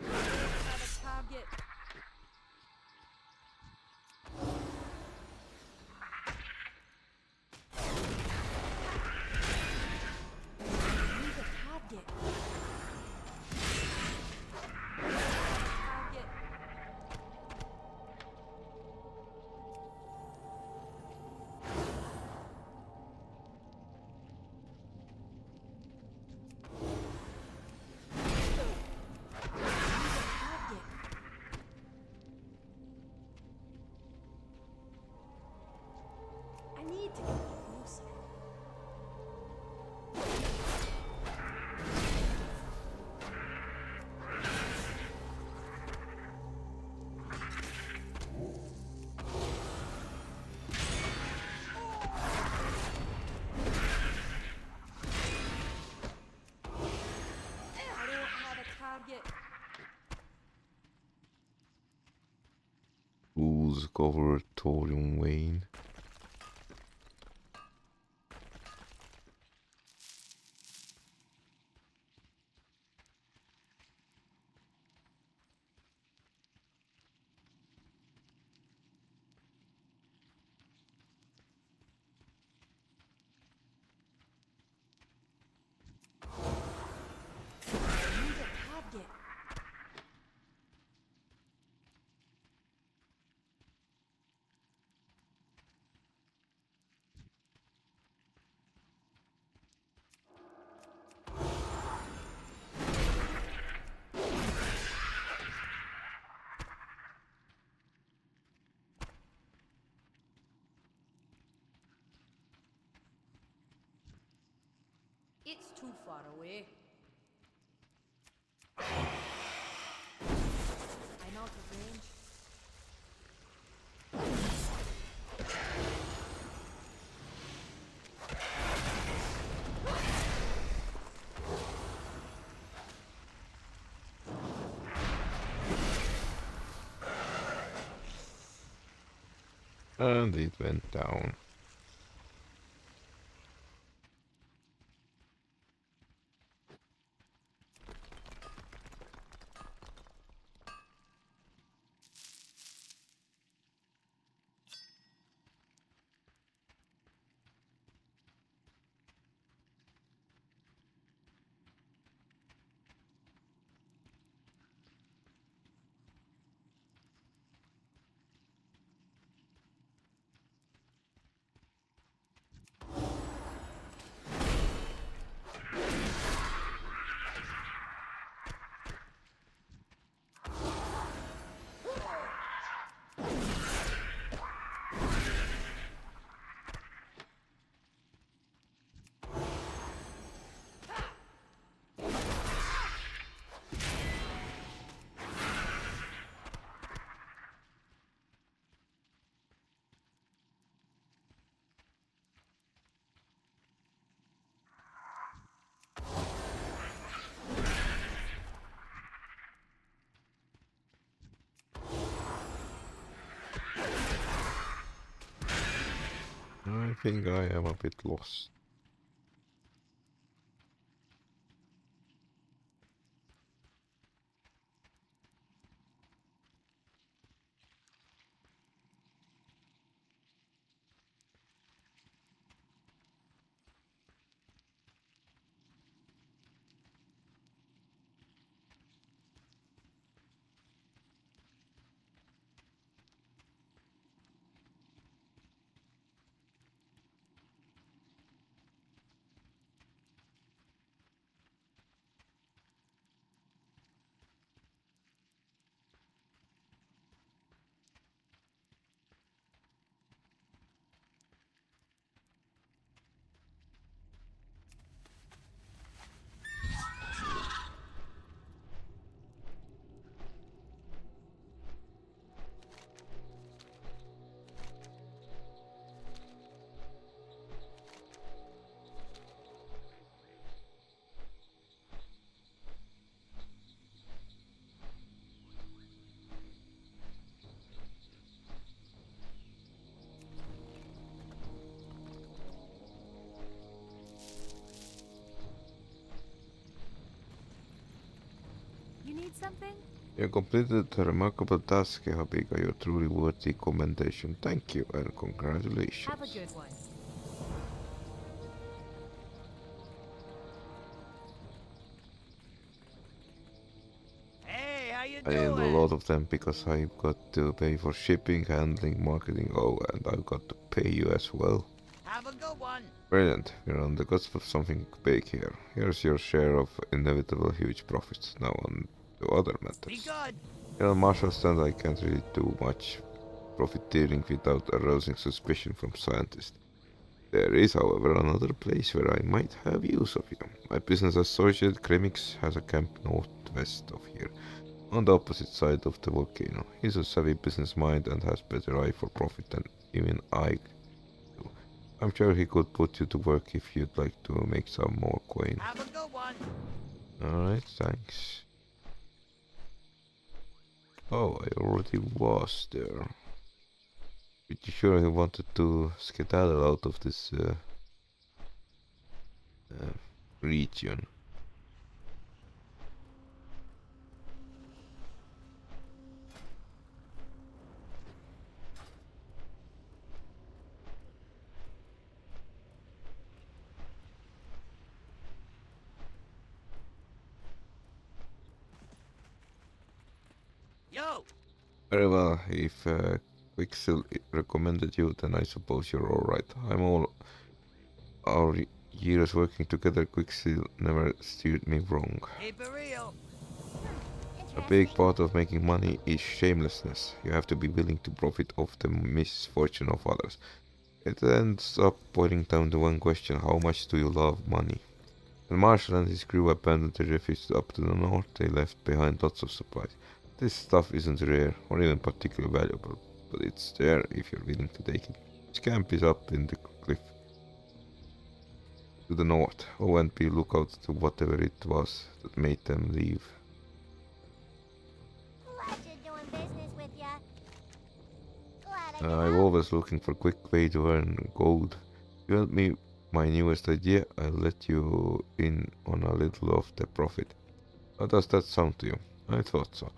Have a target. Need a target. Target. Target. I need to get closer. I don't have a target. Ooze covered thorium vein. Need a target. It's too far away. I'm out of range. And it went down. I think I am a bit lost. You need something? You completed a remarkable task, Habiga. You're truly worthy commendation. Thank you and congratulations. Have a good one. Hey, how you I need a doing? lot of them because I've got to pay for shipping, handling, marketing. Oh, and I've got to pay you as well. Have a good one. Brilliant. We're on the cusp of something big here. Here's your share of inevitable huge profits. Now on to other Be matters. good. Here on Marshall Stand I can't really do much profiteering without arousing suspicion from scientists. There is, however, another place where I might have use of you. My business associate Kremix has a camp northwest of here, on the opposite side of the volcano. He's a savvy business mind and has better eye for profit than even I do. I'm sure he could put you to work if you'd like to make some more coin. Have a good one. Alright, thanks. Oh, I already was there. Pretty sure I wanted to skedaddle out of this region. Yo, Very well, if Quixel recommended you, then I suppose you're alright. I'm all our years working together, Quixel never steered me wrong. keep it real. A big Interesting. part of making money is shamelessness. You have to be willing to profit off the misfortune of others. It ends up boiling down to one question: how much do you love money? When Marshall and his crew abandoned the refuge up to the north, they left behind lots of supplies. This stuff isn't rare or even particularly valuable, but it's there if you're willing to take it. This camp is up in the cliff to the north. Oh, and be lookout to whatever it was that made them leave. Pleasure doing business with ya. Glad I could I'm help. always looking for a quick way to earn gold. You help me my newest idea, I'll let you in on a little of the profit. How does that sound to you? I thought so.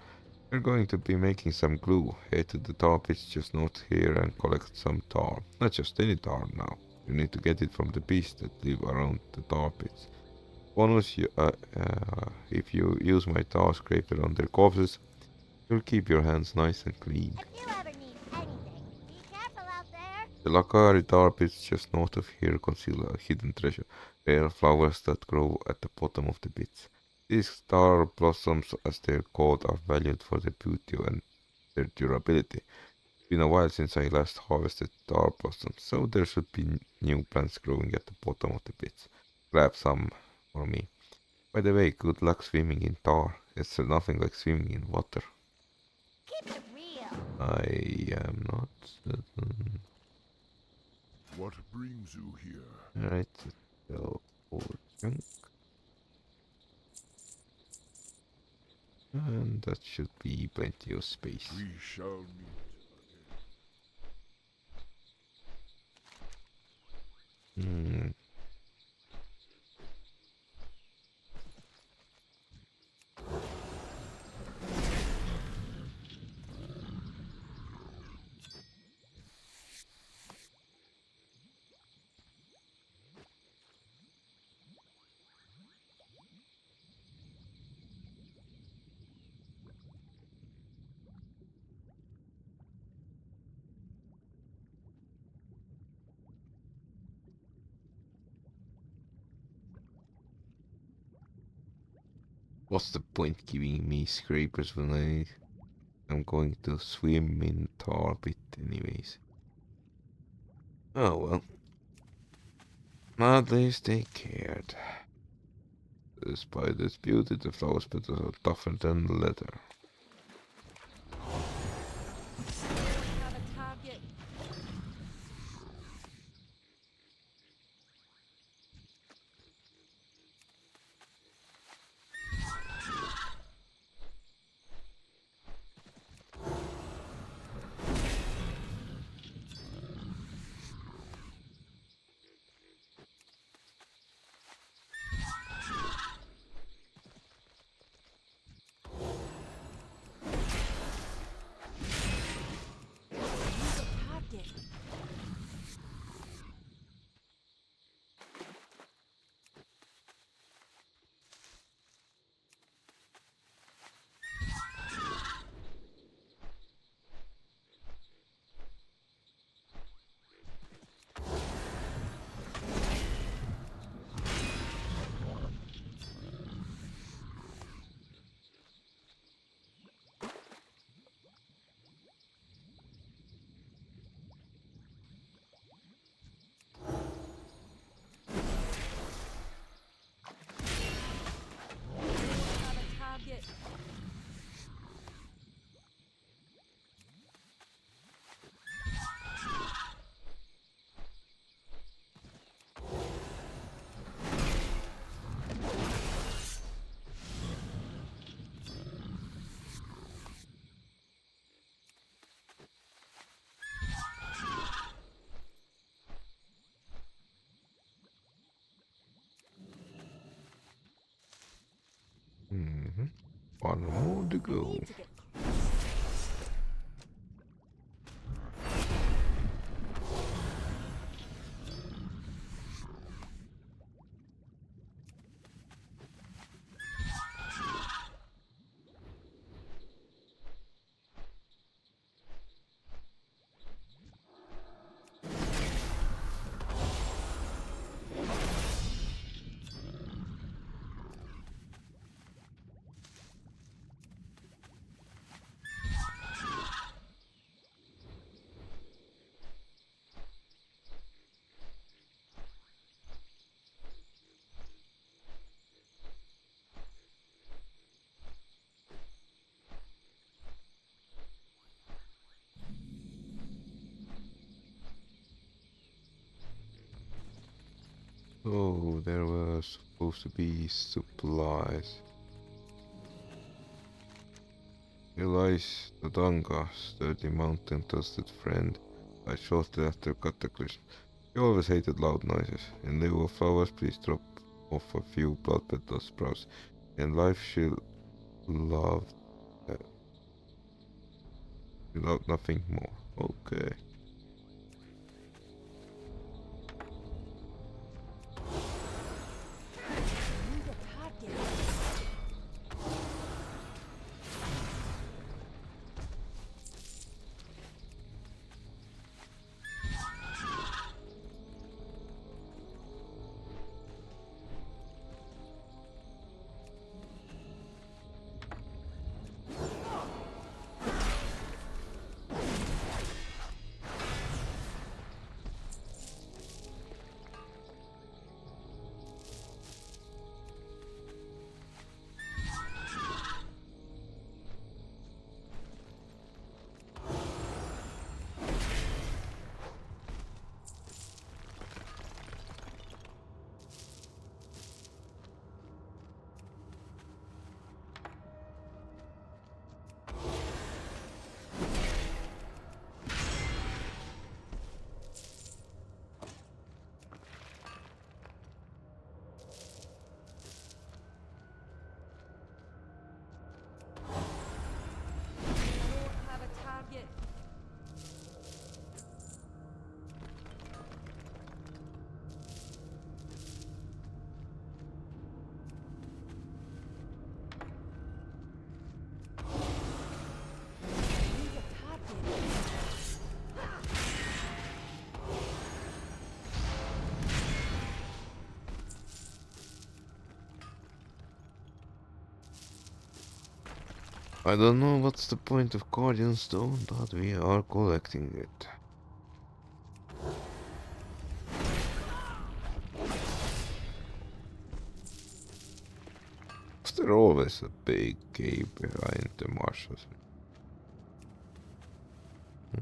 We're going to be making some glue. Head to the tar pits just north here and collect some tar. Not just any tar now. You need to get it from the beasts that live around the tar pits. Bonus, if you use my tar scraper on their corpses, you'll keep your hands nice and clean. If you ever need anything, be careful out there. The Lakari tar pits just north of here conceal a hidden treasure, rare flowers that grow at the bottom of the pits. These star blossoms, as they're called, are valued for their beauty and their durability. It's been a while since I last harvested tar blossoms, so there should be new plants growing at the bottom of the pits. Grab some for me. By the way, good luck swimming in tar. It's nothing like swimming in water. Keep it real. I am not certain. What brings you here? Alright, so over junk. And that should be plenty of space. We shall meet Hmm. What's the point giving me scrapers when I'm going to swim in tar pit anyways? Oh well. At least they cared. Despite its beauty, the flowers petals are tougher than leather. We have a target. One more to I go. need to get closer. Oh, there were supposed to be supplies. Here lies Tadanga, sturdy mountain-toasted friend. I shortly after Cataclysm. He always hated loud noises. In lieu of flowers, please drop off a few blood petal sprouts. In life, loved, uh, she loved nothing more. Okay. I need a target. I don't have a target. I need a target. I don't know what's the point of Guardian Stone, but we are collecting it. Is there always a big cave behind the marshes?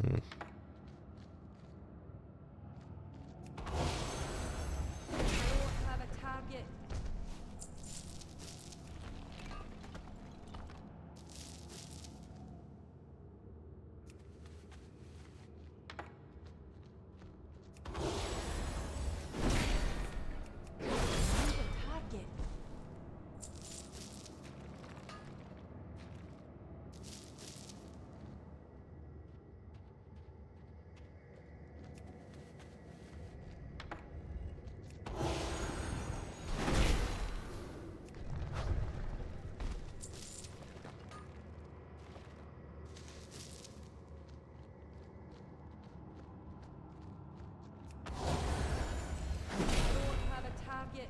Hmm. I don't have a target. I need a target. I don't have a target.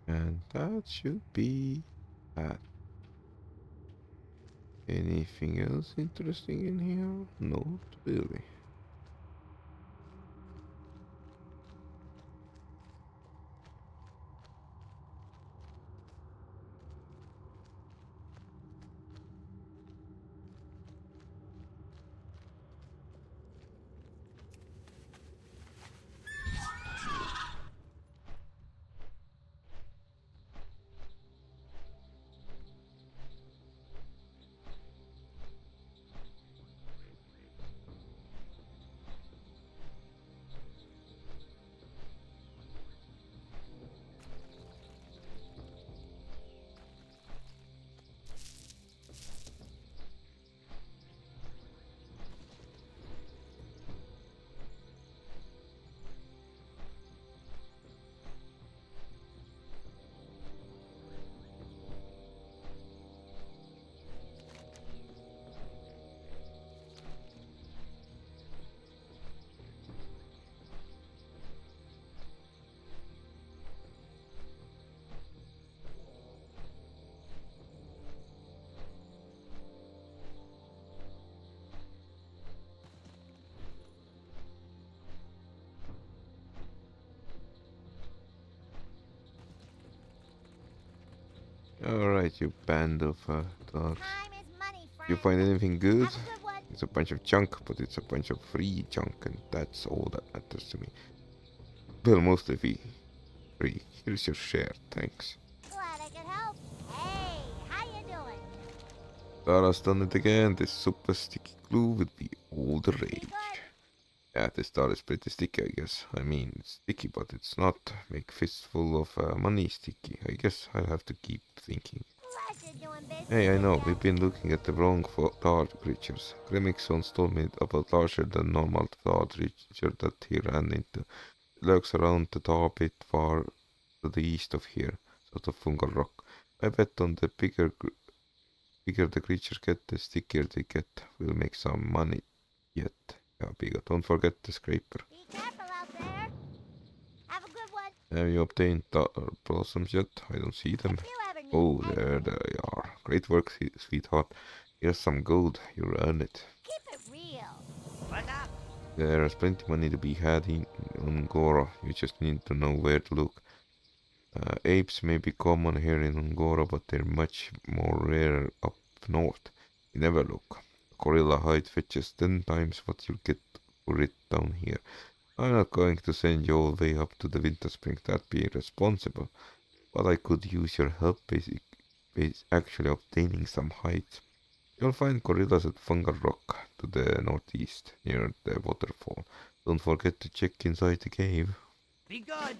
And that should be that. Anything else interesting in here? No. Really? Alright, you band of dogs. Time is money, You friend. find anything good? Have a good one. It's a bunch of junk, but it's a bunch of free junk, and that's all that matters to me. Well, mostly free. Here's your share, thanks. Glad I could help. Hey, how you doing? Tara's done it again. This super sticky glue will be all the Be rage. good. Yeah, this star is pretty sticky, I guess. I mean, it's sticky, but it's not. Make fistful of money sticky. I guess I'll have to keep thinking. Pleasure doing business Hey, I with know, ya. we've been looking at the wrong tar creatures. Gremix once told me about larger than normal tar creature that he ran into. It lurks around the tar pit far to the east of here, sort of fungal rock. I bet on the bigger the creatures get, the stickier they get. We'll make some money yet. Yeah, bigger. Don't forget the scraper. Be careful out there. Have a good one. Have you obtained tar blossoms yet? I don't see them. If you ever need Oh, help, there they are. Great work, sweetheart. Here's some gold. You earned it. keep it real. What's up? There's plenty of money to be had on Goro. You just need to know where to look. Apes may be common here in Ungoro, but they're much more rare up north. You never look. Gorilla hide fetches 10 times what you'll get for it down here. I'm not going to send you all the way up to the Winter Spring. That'd be irresponsible. But I could use your help actually obtaining some hides. You'll find gorillas at Fungal Rock to the northeast, near the waterfall. Don't forget to check inside the cave. Be good.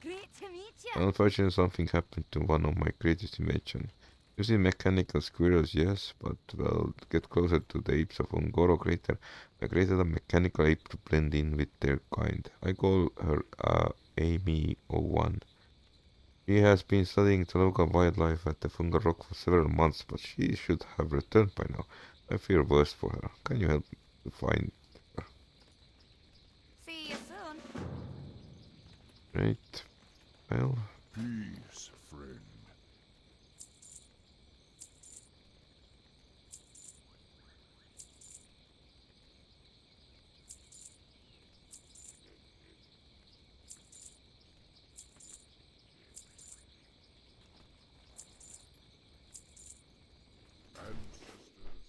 Great to meet you. Unfortunately, something happened to one of my greatest inventions. You see mechanical squirrels, yes, but well, to get closer to the apes of Ungoro Crater, I created a mechanical ape to blend in with their kind. I call her Amy01. She has been studying the local wildlife at the Fungal Rock for several months, but she should have returned by now. I fear worst for her. Can you help me to find her? See you soon. Right. Well, Peace, friend.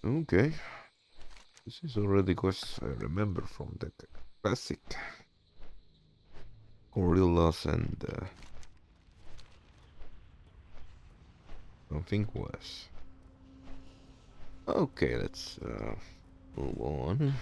okay. This is already quests I remember from the classic gorillas and something worse. Okay, let's move on.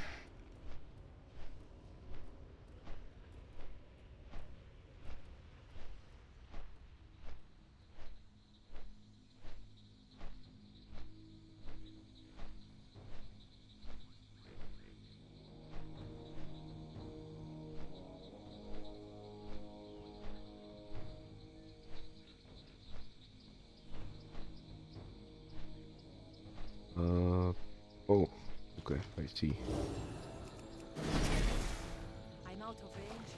Oh, okay, I see. I'm out of range.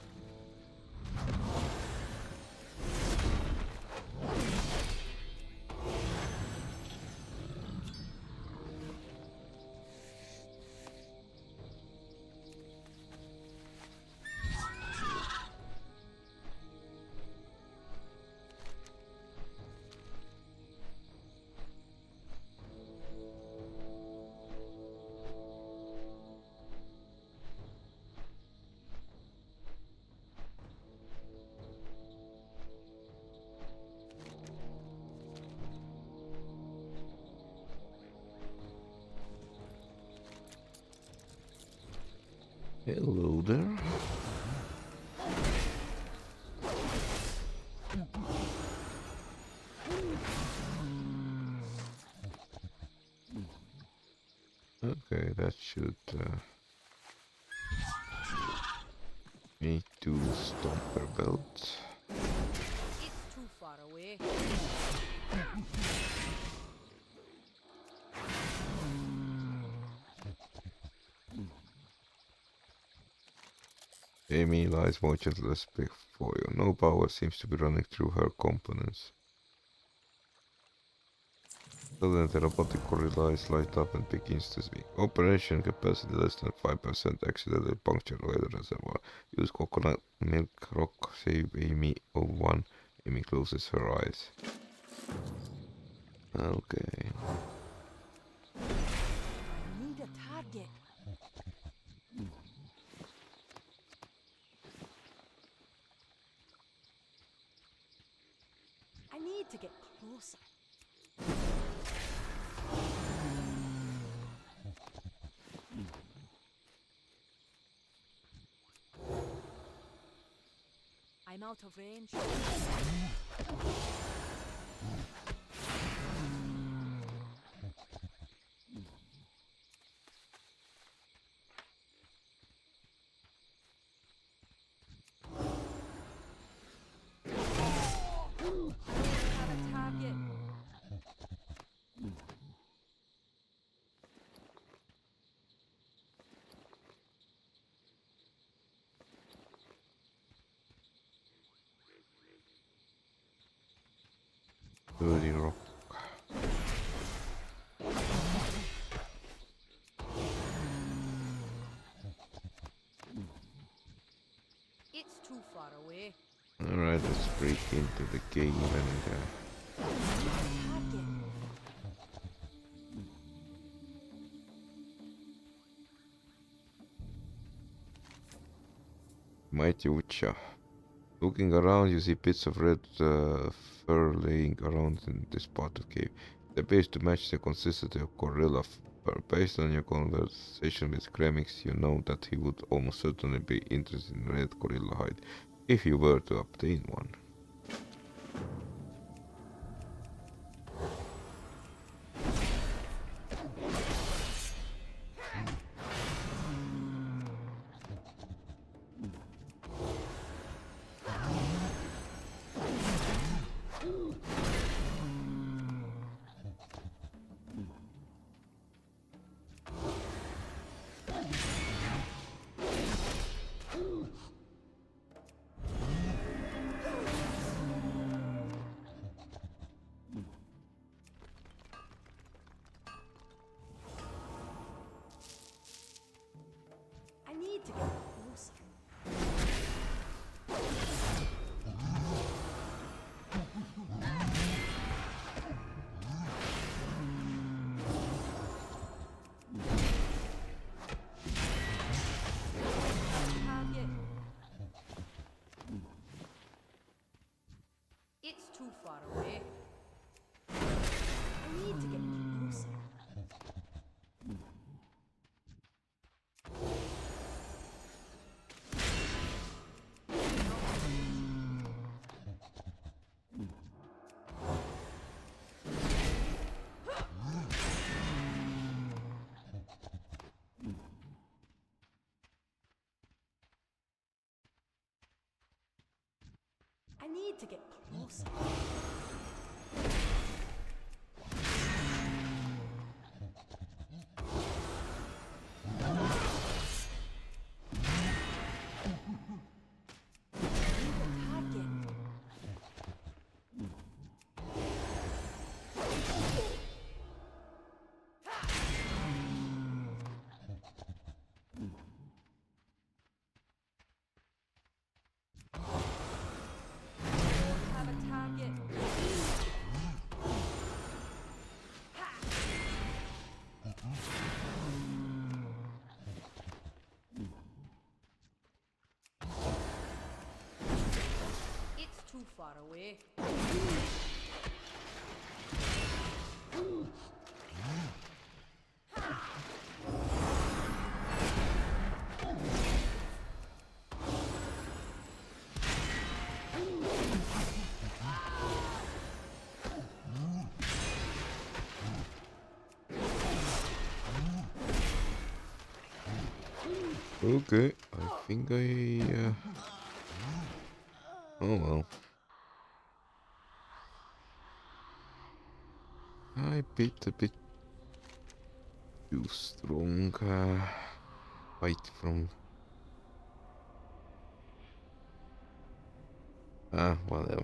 Hello there. Okay, that should need to stomper belt. It's too far away. Amy lies more gentle as before you. No power seems to be running through her components. Suddenly the robotic gorilla eyes light up and begins to speak. Operation capacity less than 5%, accidentally punctured weather reservoir. Use coconut milk rock, save Amy of 1. Amy closes her eyes. Okay. I need a target. I need to get closer. I'm out of range. Have a target. Dirty rock. It's too far away. Alright, let's break into the cave and Target. mighty Ucha. Looking around, you see bits of red fur laying around in this part of cave. It appears to match the consistency of gorilla fur. Based on your conversation with Kremix, you know that he would almost certainly be interested in red gorilla hide, if you were to obtain one. I need to get closer. Target. It's too far away. I need to get closer. I need to get closer. Target. Have a target. It's too far away. Okay, I think oh well. I bit a bit too strong. Fight from... whatever.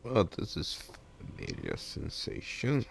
Well, this is familiar sensation.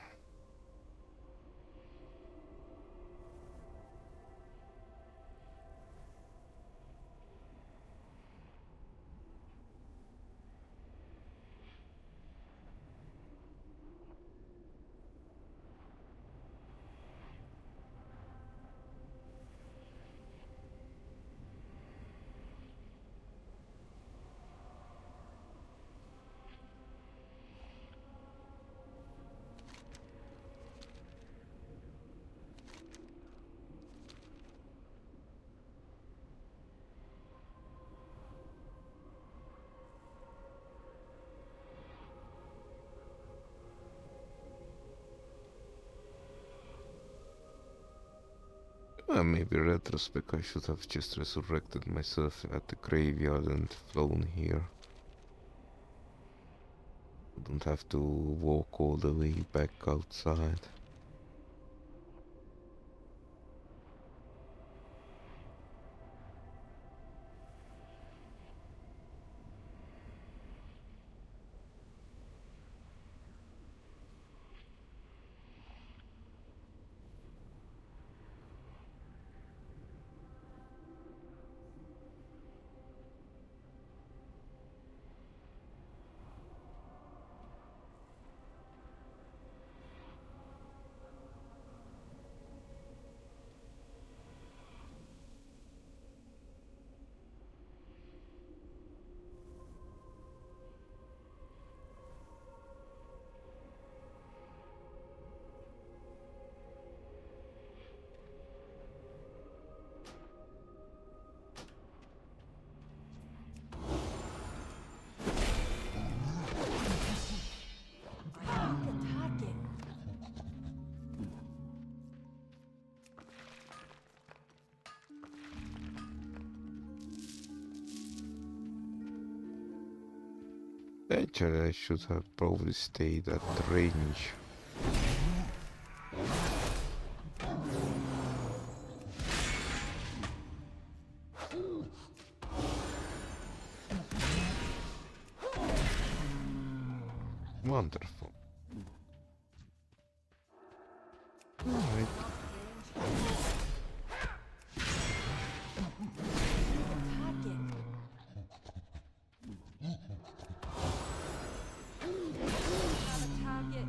Maybe retrospect, I should have just resurrected myself at the graveyard and flown here. I don't have to walk all the way back outside. Actually, I should have probably stayed at the range. Wonderful. Alright. Target.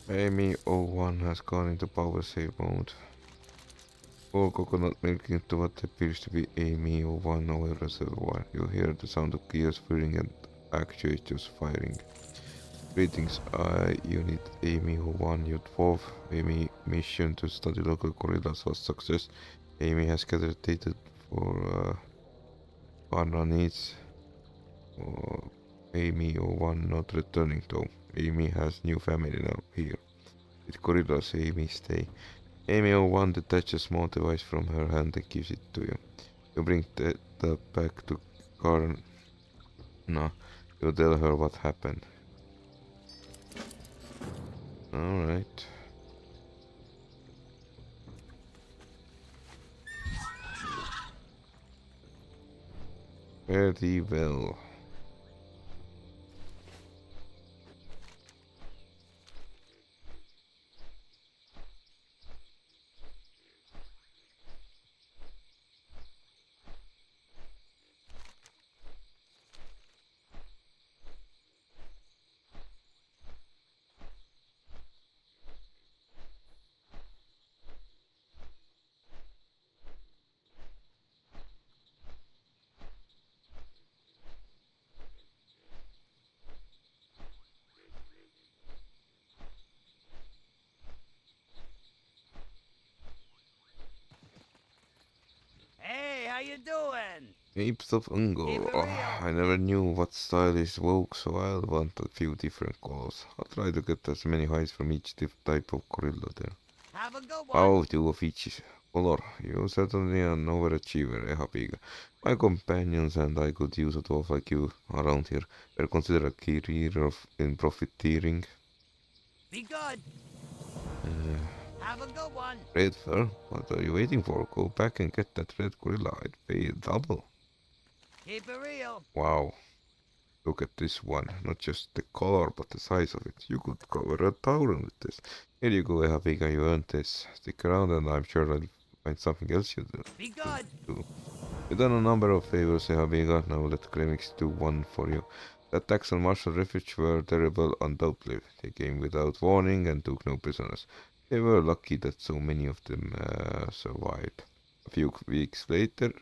Amy01 has gone into power save mode. Pour coconut milk into what appears to be Amy01 oil reservoir. You hear the sound of gears whirring and actuators firing. Greetings, Unit Amy01, Unit 12. Amy mission to study local gorillas was success. Amy has gathered data for Barna needs. Amy01 not returning though. Amy has new family now here. With gorillas, Amy stay. Amy01 detaches a small device from her hand and gives it to you. You bring that back to Karna. You tell her what happened. Alright. Very well. Hey, how you doing? Apes of Ungor. Keep it Oh, real. I never knew what style is woke, so I'll want a few different colors. I'll try to get as many hides from each type of gorilla there. Have a good one. Wow, two of each color. You're certainly an overachiever, Habiga. My companions and I could use a dwarf like you around here. We're considered a career in profiteering. Be good. Uh, Have a good one. Red fur? What are you waiting for? Go back and get that red gorilla. I'd pay double. Keep it real. Wow. Look at this one. Not just the color, but the size of it. You could cover a town with this. Here you go, Habiga. You earned this. Stick around and I'm sure I'll find something else you Be good. do. You've done a number of favors, Habiga. Now let Clemix do one for you. The attacks on Martial Refuge were terrible, undoubtedly. They came without warning and took no prisoners. They were lucky that so many of them survived. A few weeks later,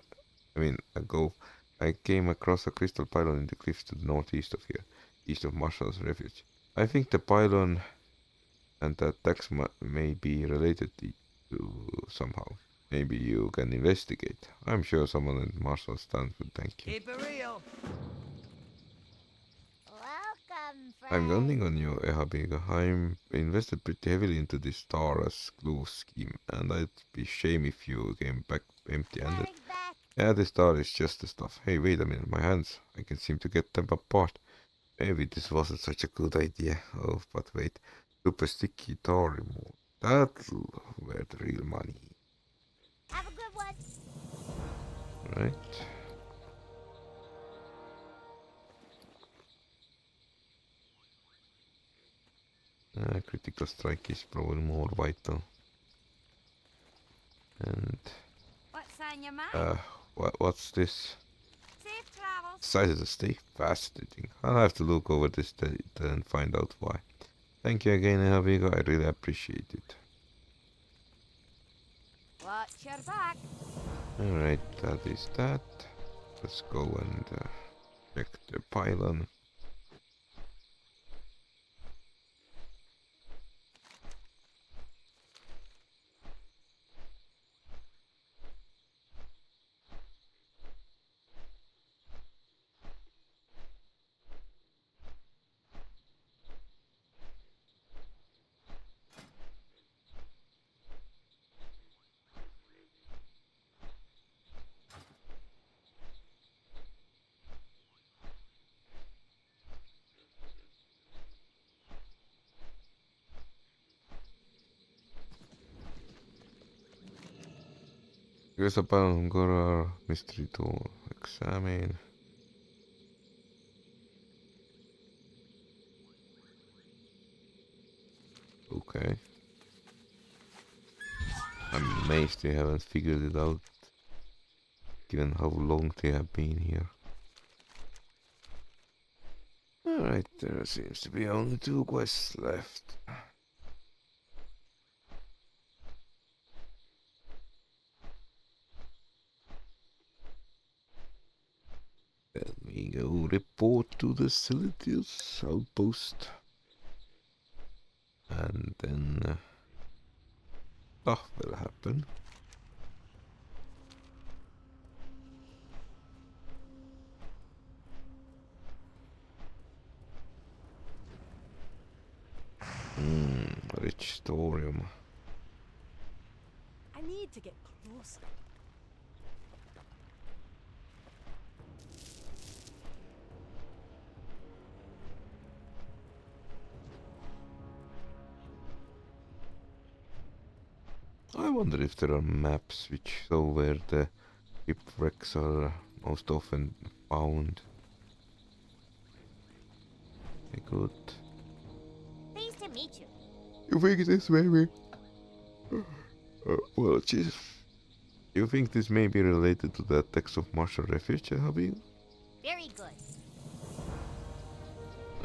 ago, I came across a crystal pylon in the cliffs to the northeast of here, east of Marshall's Refuge. I think the pylon and the attacks may be related to somehow. Maybe you can investigate. I'm sure someone in Marshall's stand will thank you. Keep it real. Welcome, I'm friend. counting on you, Ehabiga. I'm invested pretty heavily into this star as glue scheme, and I'd be shame if you came back empty-handed. Heading back. Yeah, the star is just the stuff. Hey, wait a minute, my hands. I can seem to get them apart. Maybe this wasn't such a good idea. Oh, but wait. Super sticky tar remover. That'll where the real money. Have a good one. Right? Critical strike is probably more vital. And What's on your mind? what's this? Safe travels. Decided to stay fascinating. I'll have to look over this data and find out why. Thank you again, Havigo. I really appreciate it. Watch your back. Alright, that is that. Let's go and check the pylon. Here's a pylon Goro mystery tool. Examine. Okay. I'm amazed they haven't figured it out, given how long they have been here. Alright, there seems to be only 2 quests left. Let me go report to the Silitius outpost. And then stuff will happen. Rich thorium. need to get closer. I wonder if there are maps which show where the shipwrecks are most often found. Okay, good. Pleased to meet you. You think this may be... well, jeez. You think this may be related to the attacks of Martial Refuge, Habil? Very good.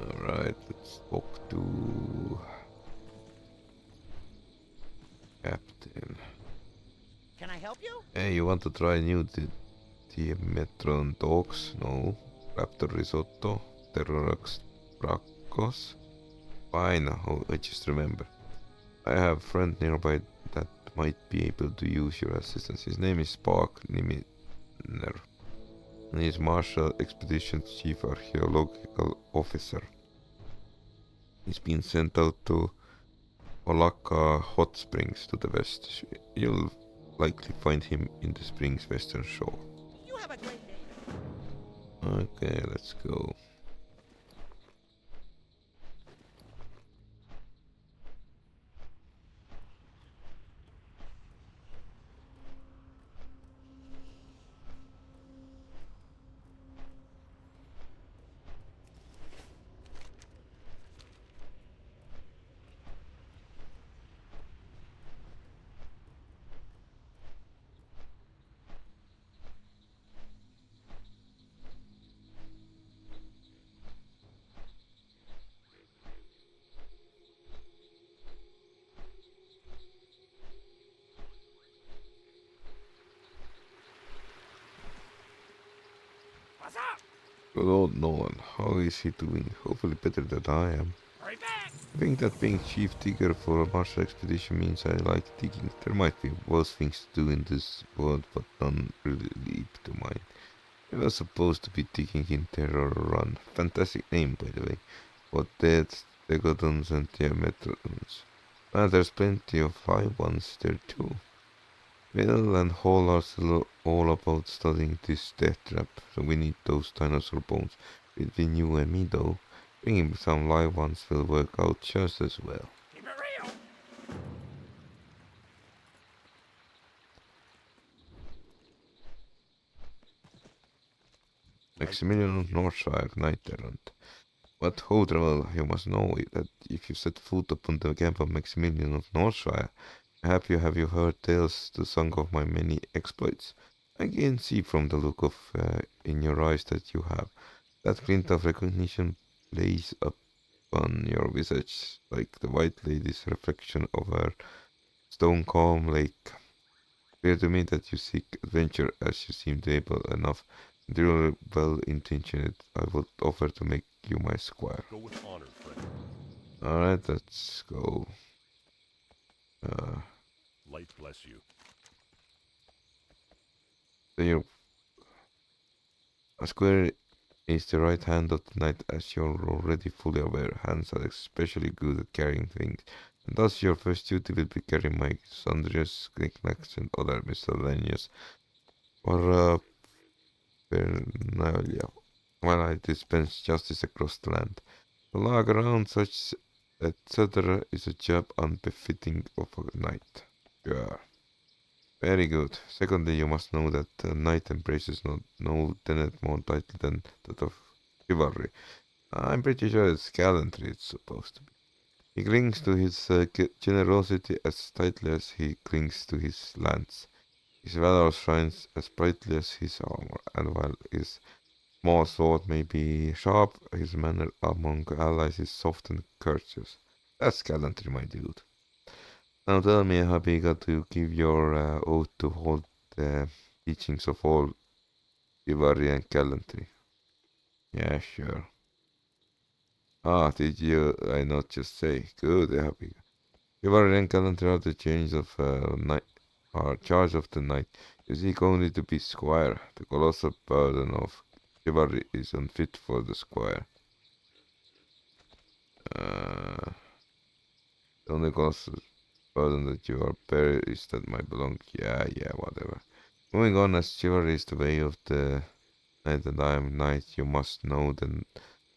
Alright, let's talk to... Captain. Can I help you? Hey, you want to try new Metron dogs? No. Raptor risotto? Terrorax bracos? Fine, oh, I just remember. I have a friend nearby that might be able to use your assistance. His name is Spark Niminer. And he is Marshal Expedition Chief Archaeological Officer. He's been sent out to Olaka Hot Springs to the west. You'll likely find him in the spring's western shore. You have a great day. Okay, let's go. What's up? Good old Nolan, how is he doing? Hopefully better than I am. Hurry back! I think that being chief digger for a martial expedition means I like digging. There might be worse things to do in this world, but none really leap to mind. I was supposed to be digging in Terror Run. Fantastic name, by the way. What deads, Degodons and Diametrons. Ah, there's plenty of live ones there too. Will and Hall are still all about studying this death trap, so we need those dinosaur bones. Between you and me though, bringing some live ones will work out just as well. Keep it real! Maximilian of Northshire, Knight Errant. But how travel, you must know that if you set foot upon the camp of Maximilian of Northshire, have you heard tales the song of my many exploits? I can see from the look of in your eyes that you have. That glint of recognition plays upon your visage like the white lady's reflection of her stone calm lake. Clear to me that you seek adventure as you seem able enough, and really well intentioned. I would offer to make you my squire. Go with honor, friend. Alright, let's go. Light bless you. There, a square is the right hand of the knight, as you're already fully aware. Hands are especially good at carrying things, and thus your first duty will be carrying my sundries, knickknacks, and other miscellaneous paraphernalia, while I dispense justice across the land. To lug around such etc. is a job unbefitting of a knight. Sure. Very good. Secondly, you must know that a knight embraces no tenet more title than that of chivalry. I'm pretty sure it's gallantry it's supposed to be. He clings to his generosity as tightly as he clings to his lance. His valor shines as brightly as his armor, and while his small sword may be sharp, his manner among allies is soft and courteous. That's gallantry, my dude. Now tell me, Habiga, to give your oath to hold the teachings of all chivalry and gallantry. Yeah, sure. Ah, did you? I not just say good, Habiga. Chivalry and gallantry are the chains of knight, are charge of the knight. You seek only to be squire. The colossal burden of chivalry is unfit for the squire. Uh, only colossal Pardon that you are Paris that might belong. Yeah, whatever. Moving on, as chivalry is the way of the knight and I am knight, you must know that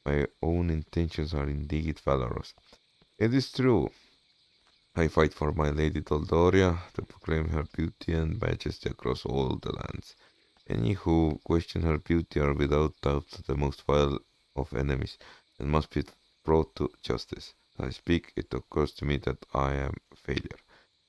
my own intentions are indeed valorous. It is true. I fight for my lady Doldoria to proclaim her beauty and majesty across all the lands. Any who question her beauty are without doubt the most vile of enemies and must be brought to justice. As I speak, it occurs to me that I am a failure.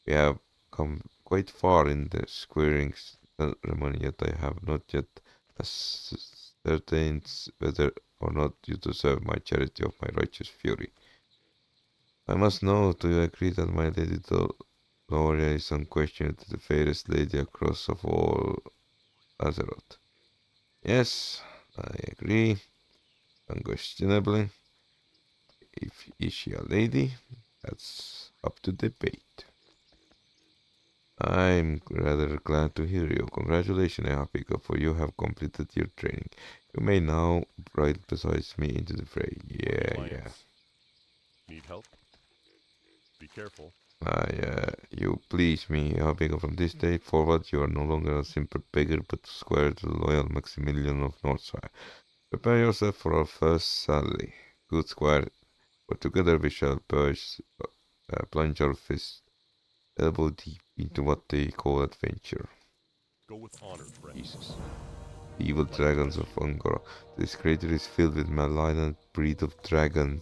We have come quite far in the squaring ceremony, yet I have not yet ascertained whether or not you deserve my charity of my righteous fury. I must know, do you agree that my lady Gloria is unquestionably the fairest lady across of all Azeroth? Yes, I agree, unquestionably. If is she a lady? That's up to debate. I'm rather glad to hear you. Congratulations, Ehapika, for you have completed your training. You may now ride beside me into the fray. For the Yeah. Alliance. Need help? Be careful. You please me, Ehapika. From this day forward, you are no longer a simple beggar, but squire to the loyal Maximilian of Northshire. Prepare yourself for our first sally, good squire, for together we shall plunge our fists elbow deep into what they call adventure. Go with honor, friend. Jesus. The evil Like dragons of flesh. Ungoro. This crater is filled with malignant breed of dragon.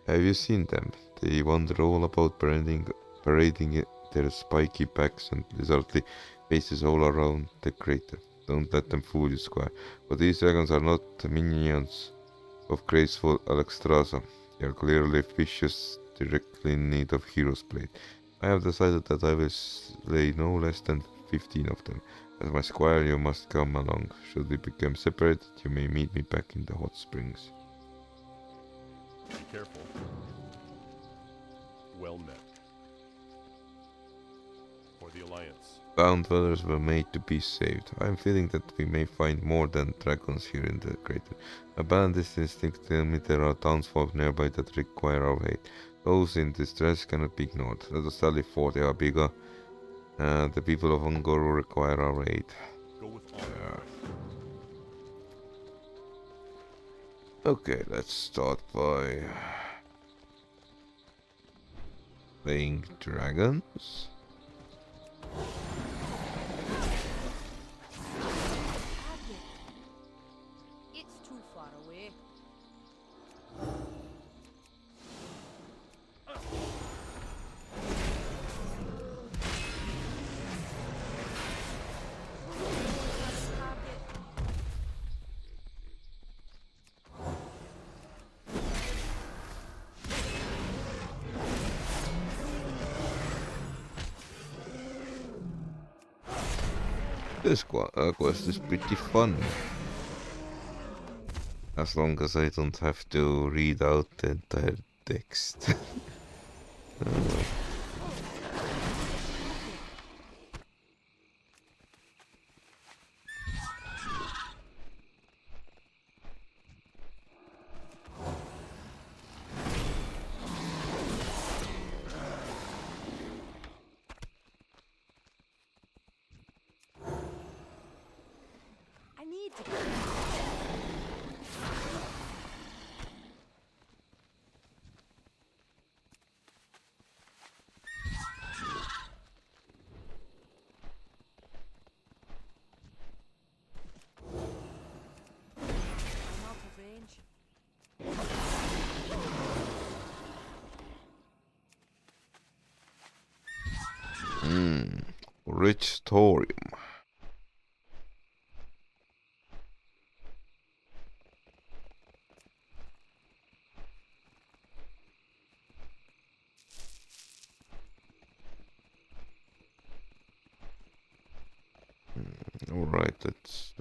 Have you seen them? They wander all about parading their spiky backs and lizardly faces all around the crater. Don't let them fool you, Squire, for these dragons are not minions of graceful Alexstrasza. They are clearly vicious, directly in need of hero's blade. I have decided that I will slay no less than 15 of them. As my squire, you must come along. Should we become separated, you may meet me back in the hot springs. Be careful. Well met. For the Alliance. Bound dwellers were made to be saved. I am feeling that we may find more than dragons here in the crater. My balanced instincts tell me there are townsfolk nearby that require our aid. Those in distress cannot be ignored. Let us sally forth, Eabiga. The people of Ungoro require our aid. Go with honor, friend. Okay, let's start by playing dragons. It's too far away. This quest is pretty fun. As long as I don't have to read out the entire text. I need to get I'm out of range. Rich thorium. Alright, let's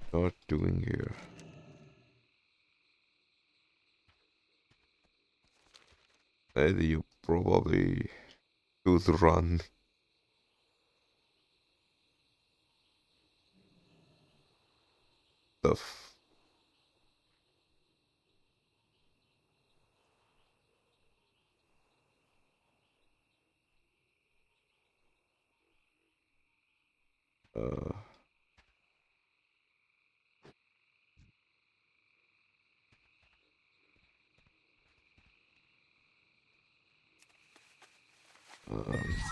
start doing here. Lady, you probably should run. stuff. Uh, um,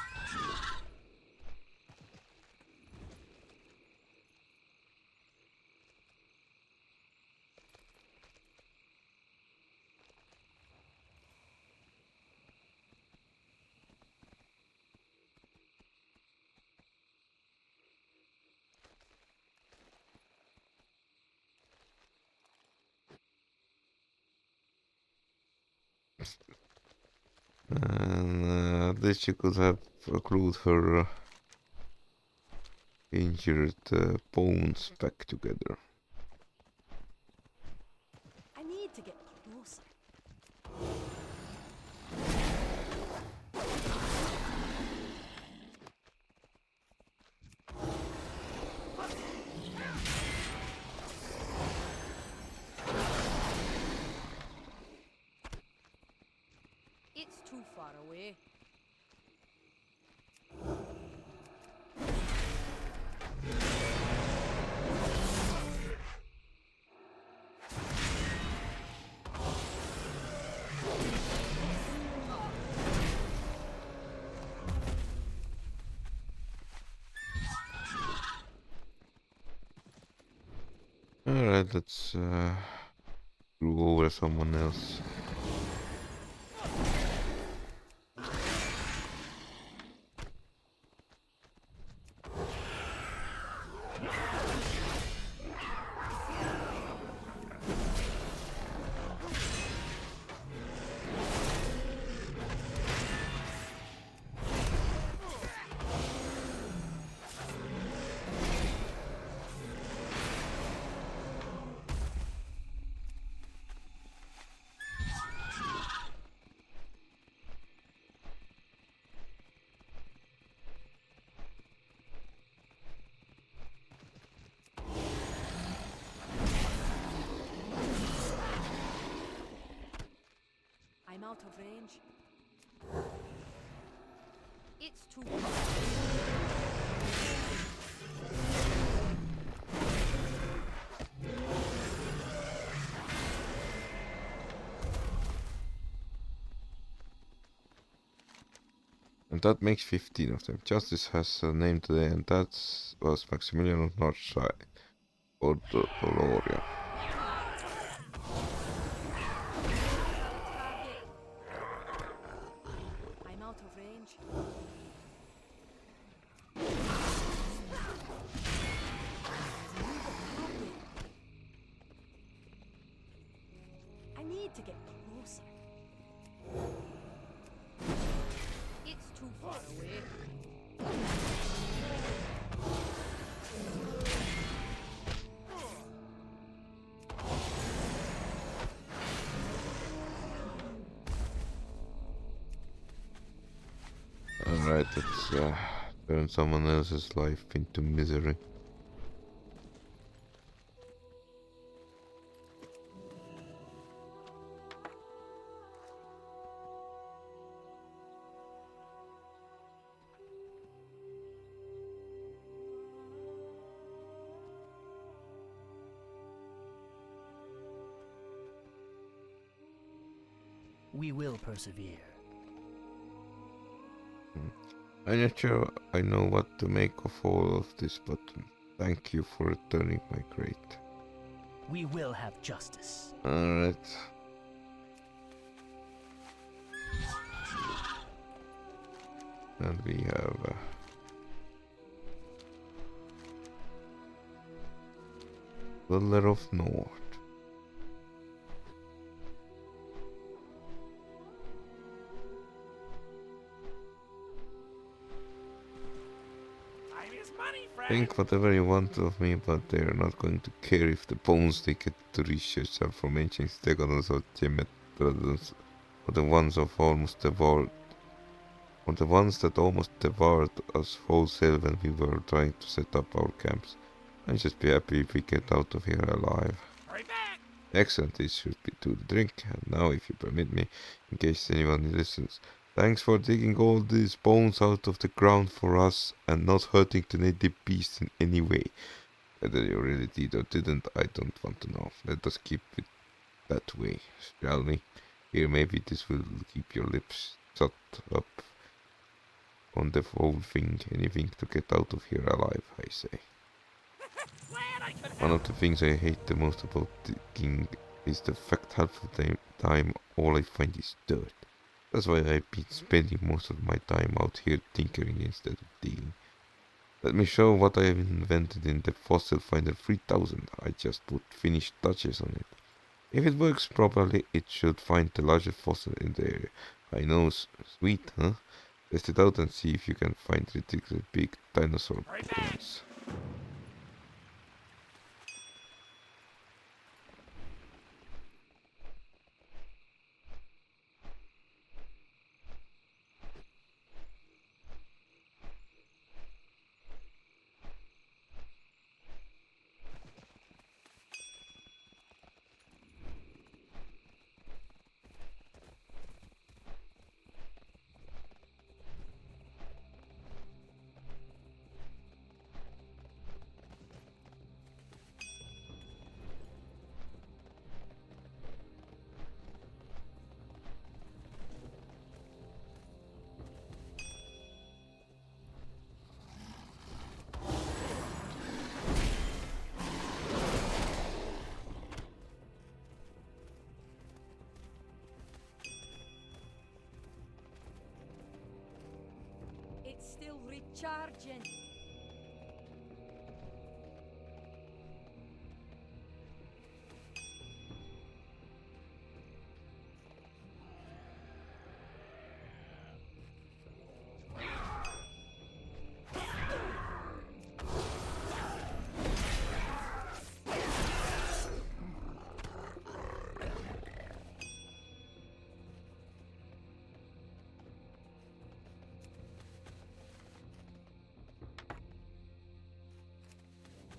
and at least you could have glued her injured bones back together. I need to get closer. It's too far away. Alright, let's screw over someone else. I'm out of range. It's too far. And that makes 15 of them. Justice has a name today, and that was Maximilian of Northside, or Doloria. I'm out of range. I need to get closer. It's too far away. Alright, let's turn someone else's life into misery. We will persevere. I'm not sure I know what to make of all of this, but thank you for returning my crate. We will have justice. Alright. And we have Dweller of North. Time is money, friend. Think whatever you want of me, but they're not going to care if the bones they get to research are from ancient stegonos or gemetradons, or the ones of almost devoured, or the ones that almost devoured us wholesale when we were trying to set up our camps. I'll just be happy if we get out of here alive. Right back. Excellent, this should be to the drink. And now, if you permit me, in case anyone listens, thanks for digging all these bones out of the ground for us and not hurting the native beast in any way. Whether you really did or didn't, I don't want to know. Let us keep it that way, shall we? Here, maybe this will keep your lips shut up on the whole thing. Anything to get out of here alive, I say. Glad I could One help. of the things I hate the most about digging is the fact half of the time all I find is dirt. That's why I've been spending most of my time out here tinkering instead of digging. Let me show what I have invented in the Fossil Finder 3000. I just put finished touches on it. If it works properly, it should find the largest fossil in the area. I know, sweet, huh? Test it out and see if you can find ridiculously big dinosaur Right back. bones. It's still recharging.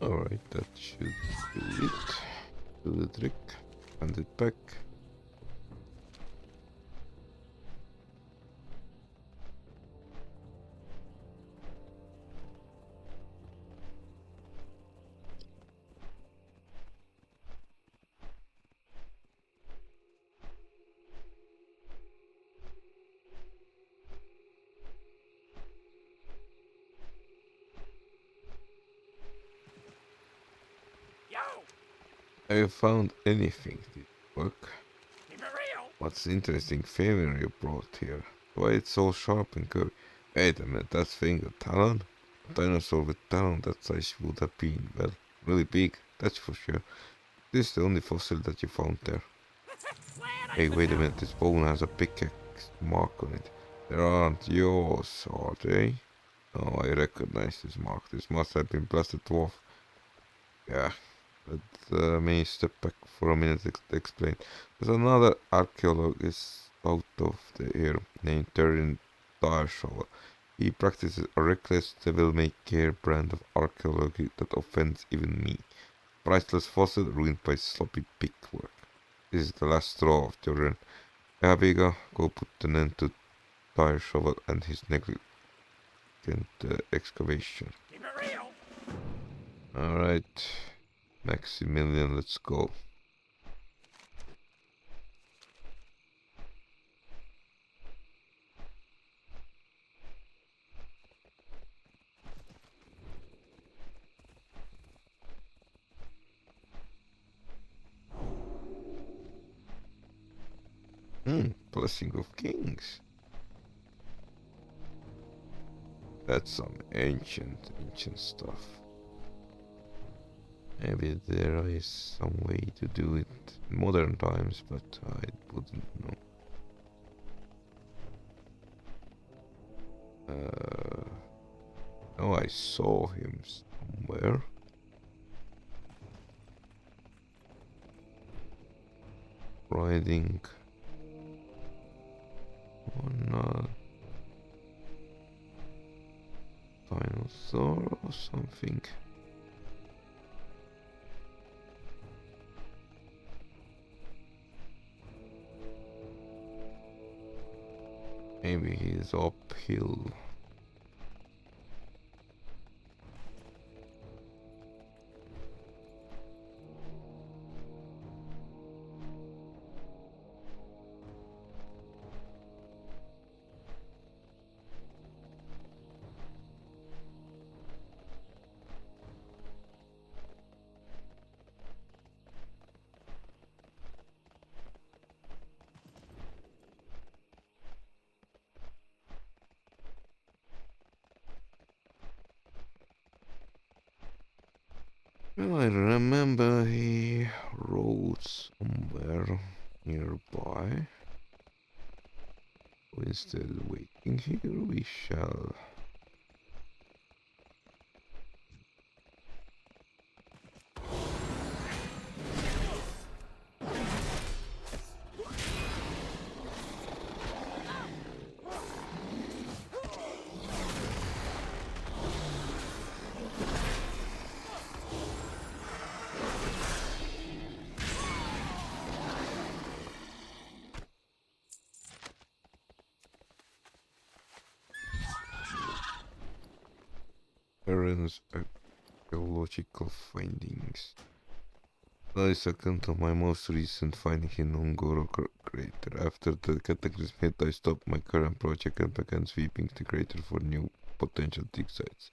Alright, that should do it. Do the trick. Hand it back. Yo, Have you found anything? Did it work? keep it real. What's interesting favor you brought here? Why it's so sharp and curvy? Wait a minute, that thing a talon? A dinosaur with talon that size would have been, well, really big, that's for sure. This is the only fossil that you found there. Glad I Hey, could wait a help. minute, this bone has a pickaxe mark on it. They aren't yours, are they? Oh, I recognize this mark. This must have been blasted dwarf. Yeah, let me step back for a minute to explain. There's another archaeologist out of the here named Terran Darshow. He practices a reckless, devil-may-care brand of archaeology that offends even me. Priceless fossil ruined by sloppy pickwork. This is the last straw of Terran. Abiga, go put an end to Tire Shovel and his negligent excavation. Keep it real. Alright, Maximilian, let's go. Blessing of Kings. That's some ancient stuff. Maybe there is some way to do it in modern times, but I wouldn't know. Oh, I saw him somewhere. Riding on a dinosaur or something. Maybe he's uphill. Well, I remember he rode somewhere nearby. So instead of waiting here, we shall. Parents' archaeological findings. I second to my most recent finding in Goro crater. After the cataclysm hit, I stopped my current project and began sweeping the crater for new potential dig sites.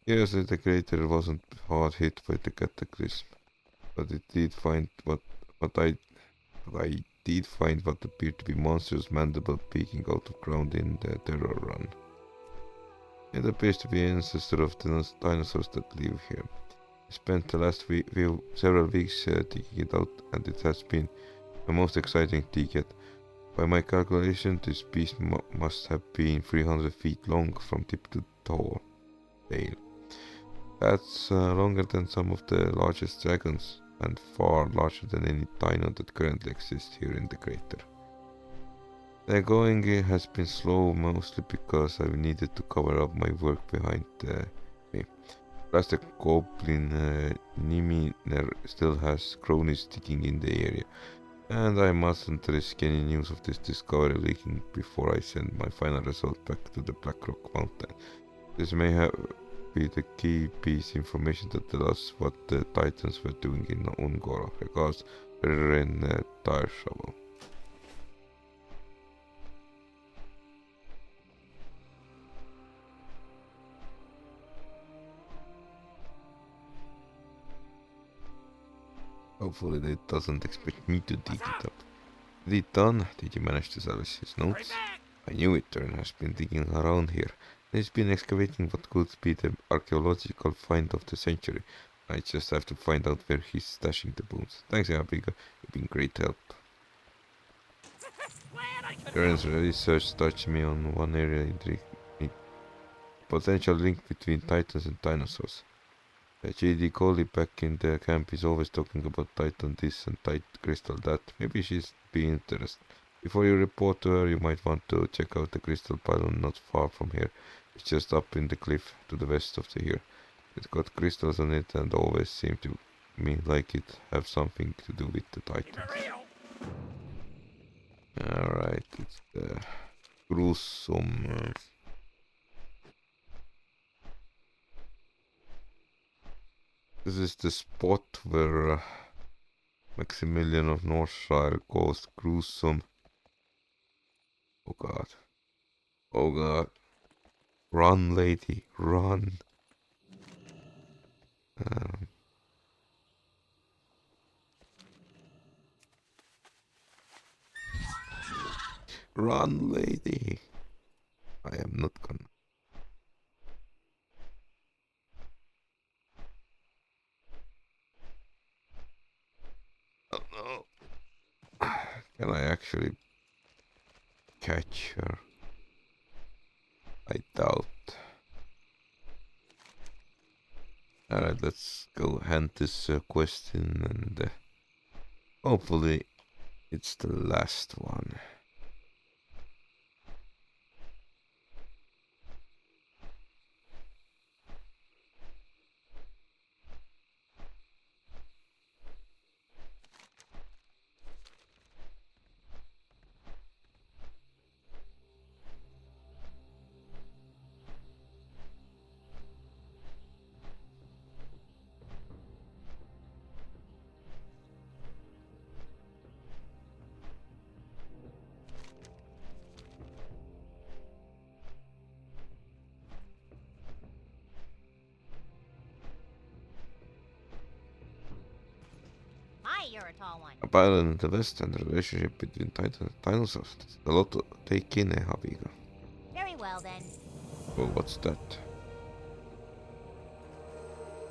Yes, the crater wasn't hard hit by the cataclysm, but it did find what I did find what appeared to be monstrous mandible peeking out of ground in the terror run. It appears to be an ancestor of the dinosaurs that live here. I spent the last several weeks digging it out, and it has been the most exciting dig yet. By my calculation, this beast must have been 300 feet long from tip to tail. That's longer than some of the largest dragons, and far larger than any dino that currently exists here in the crater. The going has been slow, mostly because I needed to cover up my work behind me. Plus the goblin Niminer still has cronies sticking in the area, and I mustn't risk any news of this discovery leaking before I send my final result back to the Black Rock Mountain. This may be the key piece information that tells us what the Titans were doing in Ungoro. Regards, Ren Tire Shovel. Hopefully it doesn't expect me to dig it up. Is it done? Did you manage to salvage his Right notes? back! I knew it. Turn has been digging around here. He's been excavating what could be the archaeological find of the century. I just have to find out where he's stashing the bones. Thanks, Abigail. You've been great help. Glad I could Turner's help. research touched me on one area intrigued me. Potential link between titans and dinosaurs. JD Coley back in the camp is always talking about Titan this and Titan Crystal that. Maybe she's be interested. Before you report to her, you might want to check out the crystal pylon not far from here. It's just up in the cliff to the west of here. It's got crystals on it and always seemed to me like it have something to do with the Keep it Titans. real. Alright, it's the gruesome. This is the spot where Maximilian of Northshire calls gruesome. Oh god. Oh god. Run, lady, run. Um, Run, lady. I am not gonna. Oh no. Can I actually catch her? I doubt. Alright, let's go hand this quest in and hopefully it's the last one. you're a tall one. A island in the west and the relationship between dinosaurs. That's a lot to take in, Habiga. Very well then. Oh, what's that?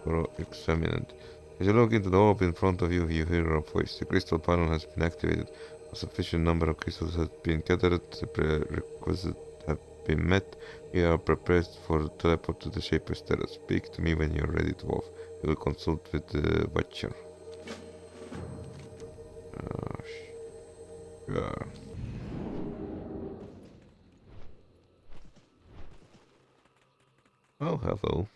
Goro examined. As you look into the orb in front of you, you hear a voice. The crystal panel has been activated. A sufficient number of crystals has been gathered. The prerequisites have been met. We are prepared for teleport to the Shaper's Terrace. Speak to me when you are ready, dwarf. We will consult with the Watcher. Sure. Oh, hello.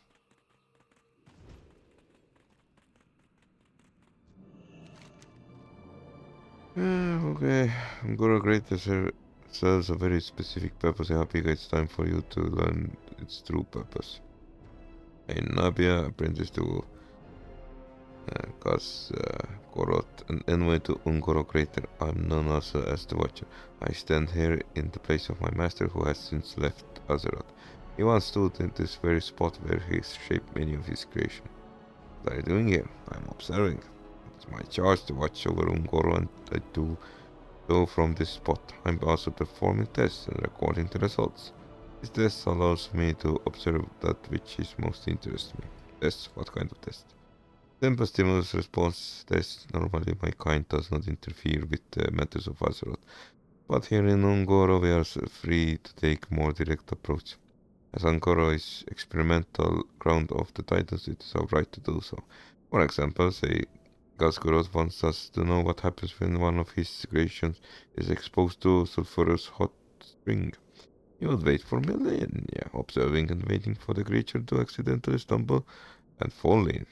Okay, Goro Greater serves a very specific purpose. Happy it's time for you to learn its true purpose. In Nabia, apprentice to Gas Gorot, an envoy to Ungoro Greater. I am known also as the Watcher. I stand here in the place of my master who has since left Azeroth. He once stood in this very spot where he shaped many of his creations. What are you doing here? I am observing. It's my charge to watch over Ungoro, and I do so from this spot. I'm also performing tests and recording the results. This test allows me to observe that which is most interesting me. Tests? What kind of test? Temper stimulus response test. Normally my kind does not interfere with the matters of Azeroth, but here in Ungoro we are free to take more direct approach. As Ungoro is experimental ground of the Titans, it is our right to do so. For example, say Gasgoroth wants us to know what happens when one of his creations is exposed to sulfurous hot spring. He would wait for millennia, observing and waiting for the creature to accidentally stumble and fall in.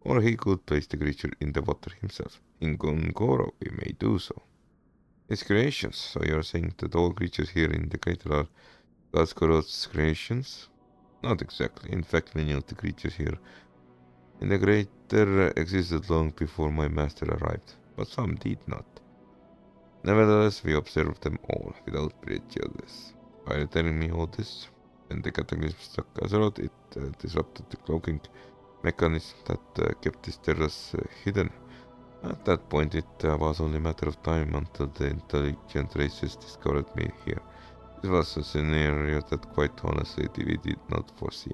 Or he could place the creature in the water himself. In Goro, we may do so. His creations, so you're saying that all creatures here in the crater are Gasgoroth's creations? Not exactly. In fact, many of the creatures here in the crater existed long before my master arrived, but some did not. Nevertheless, we observed them all, without prejudice. Why are you telling me all this? When the cataclysm struck Azeroth, it disrupted the cloaking mechanism that kept this terrace hidden. At that point, it was only a matter of time until the intelligent races discovered me here. This was a scenario that, quite honestly, we did not foresee.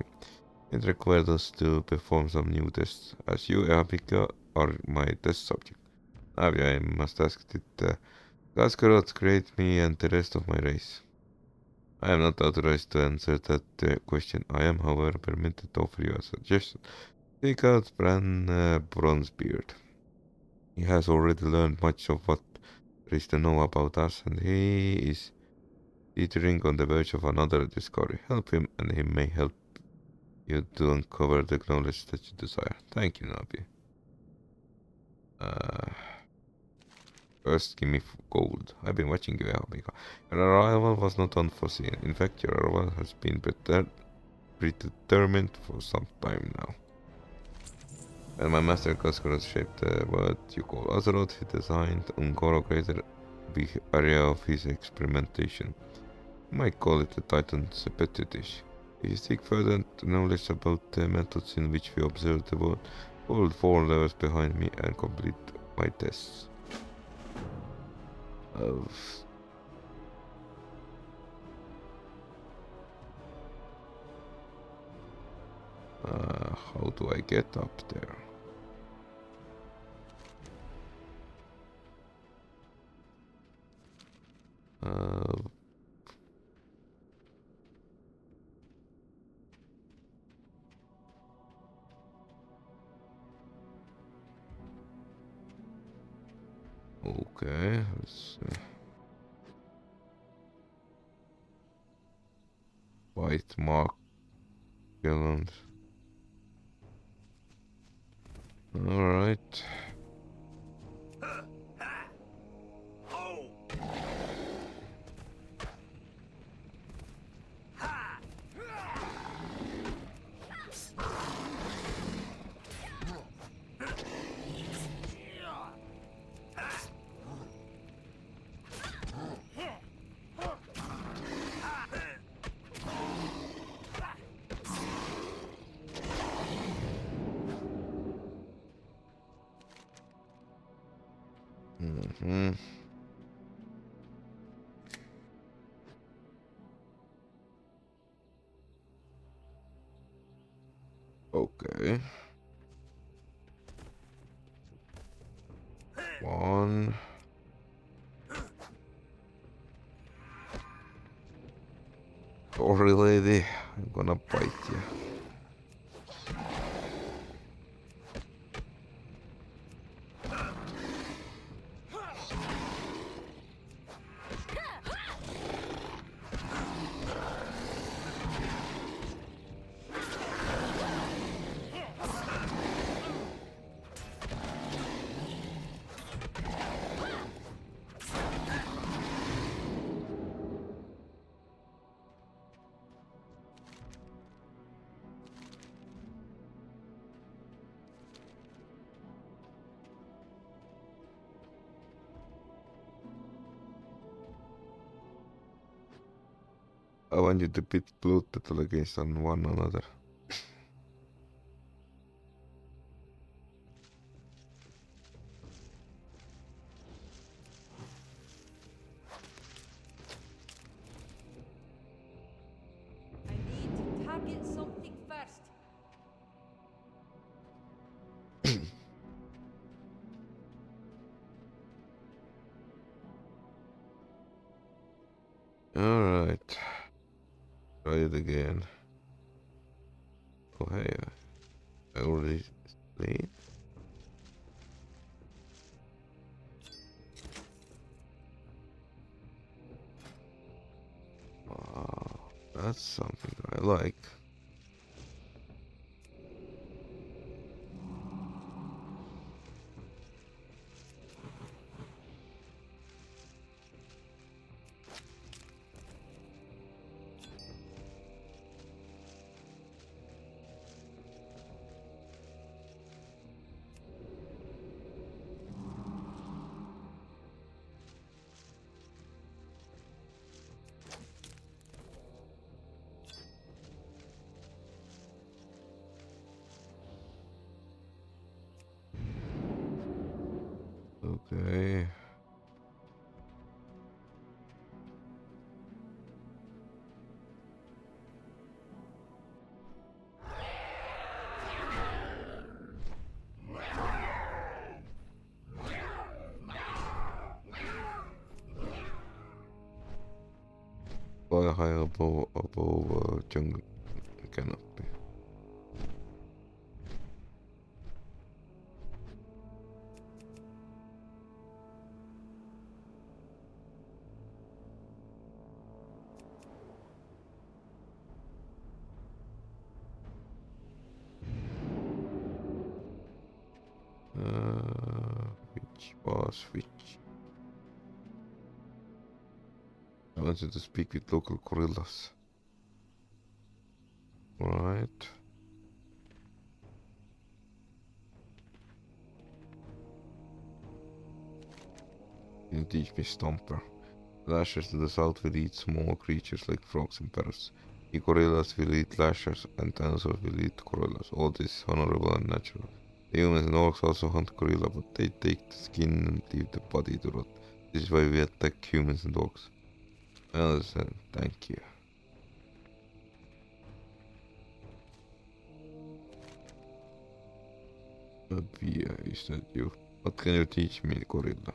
It required us to perform some new tests. As you, Abika, are my test subject. Avia, I must ask, did Gaskarot create me and the rest of my race? I am not authorized to answer that question. I am, however, permitted to offer you a suggestion. Take out Bran Bronzebeard. He has already learned much of what there is to know about us, and he is teetering on the verge of another discovery. Help him, and he may help you to uncover the knowledge that you desire. Thank you, Nabi. First, give me gold. I've been watching you, Abika. Your arrival was not unforeseen. In fact, your arrival has been predetermined for some time now. When my master Kaskaros shaped what you call Azeroth, he designed Ungoro Crater, the area of his experimentation. You might call it the Titan's petri dish. If you seek further knowledge about the methods in which we observe the world, hold 4 levels behind me and complete my tests. How do I get up there? Okay, let's see. White mark island. Alright. Hmm. Okay. One. Sorry, lady. I'm gonna bite you. I want you to pit blood battle against one another. I need to target something first. Alright. Try it again. Oh hey, I already played. Wow, that's something I like. Okay. Fly high above jungle canopy. Which was which? I wanted to speak with local gorillas. Right. Can you teach me Stomper? Lashers to the south will eat small creatures like frogs and parrots. The gorillas will eat lashers, and dinosaurs will eat gorillas. All this is honorable and natural. The humans and orcs also hunt gorilla, but they take the skin and leave the body to rot. This is why we attack humans and orcs. I understand. Thank you. Abia, is that you? What can you teach me, gorilla?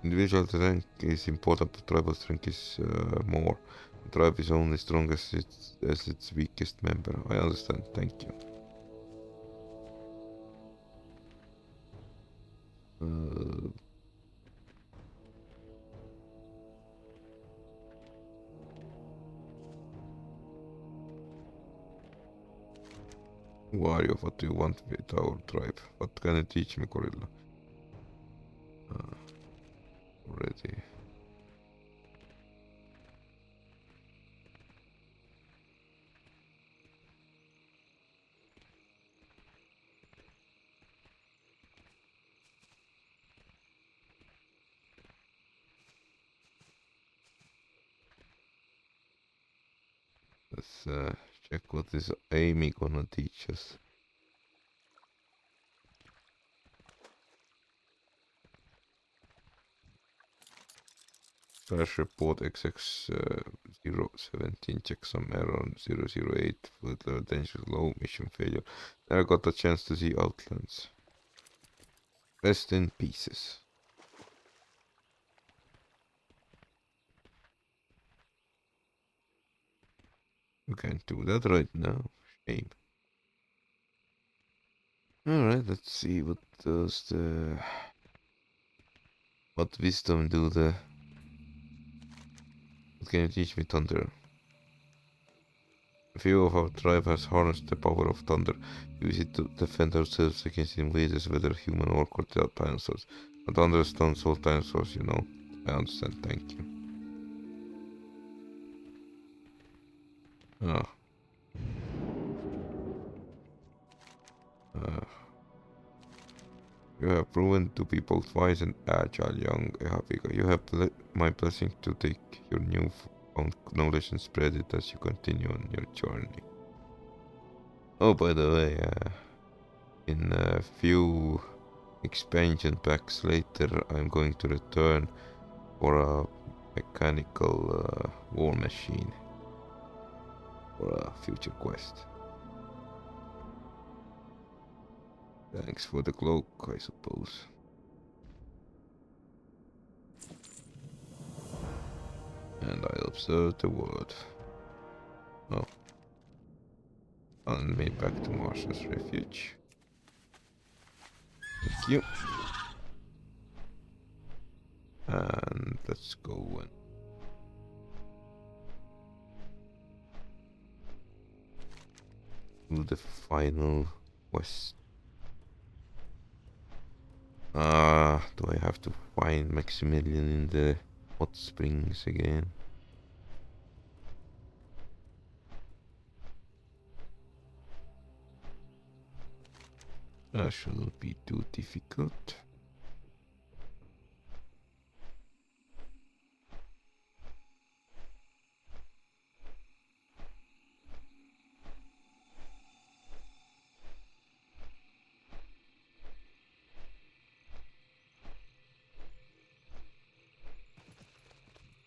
Individual strength is important, but tribal strength is more. The tribe is only strong as its weakest member. I understand. Thank you. Who are you? What do you want with our tribe? What can you teach me, gorilla? Already. Let's check what is Amy gonna teach us. Crash report XX 017, check some error 008, fluid level dangerous low, mission failure. Never got a chance to see Outlands. Rest in pieces. You can't do that right now. Shame. Alright, let's see what does the... What wisdom do the... What can you teach me, Thunder? A few of our tribe has harnessed the power of thunder. We use it to defend ourselves against invaders, whether human or dinosaurs. I don't understand all dinosaurs, you know. I understand, thank you. Ah. You have proven to be both wise and agile, young Ehabiga. You have my blessing to take your newfound knowledge and spread it as you continue on your journey. Oh, by the way, in a few expansion packs later, I'm going to return for a mechanical war machine for a future quest. Thanks for the cloak, I suppose. And I'll observe the world. Oh. And made back to Marshall's refuge. Thank you. And let's go and do the final quest. Do I have to find Maximilian in the hot springs again? That shouldn't be too difficult.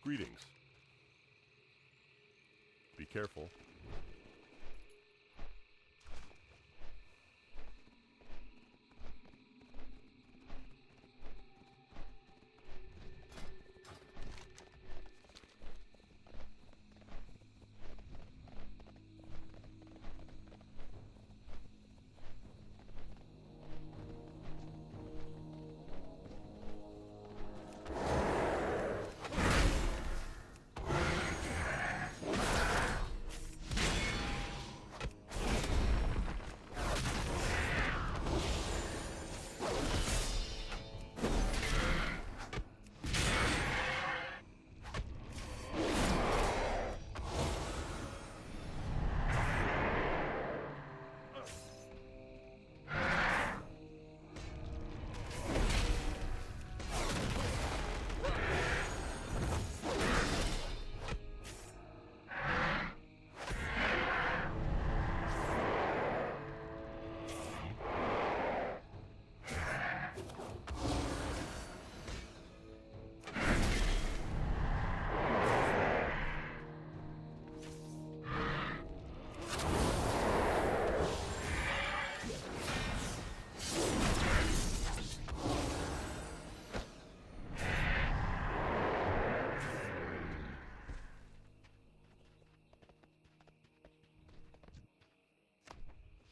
Greetings. Be careful.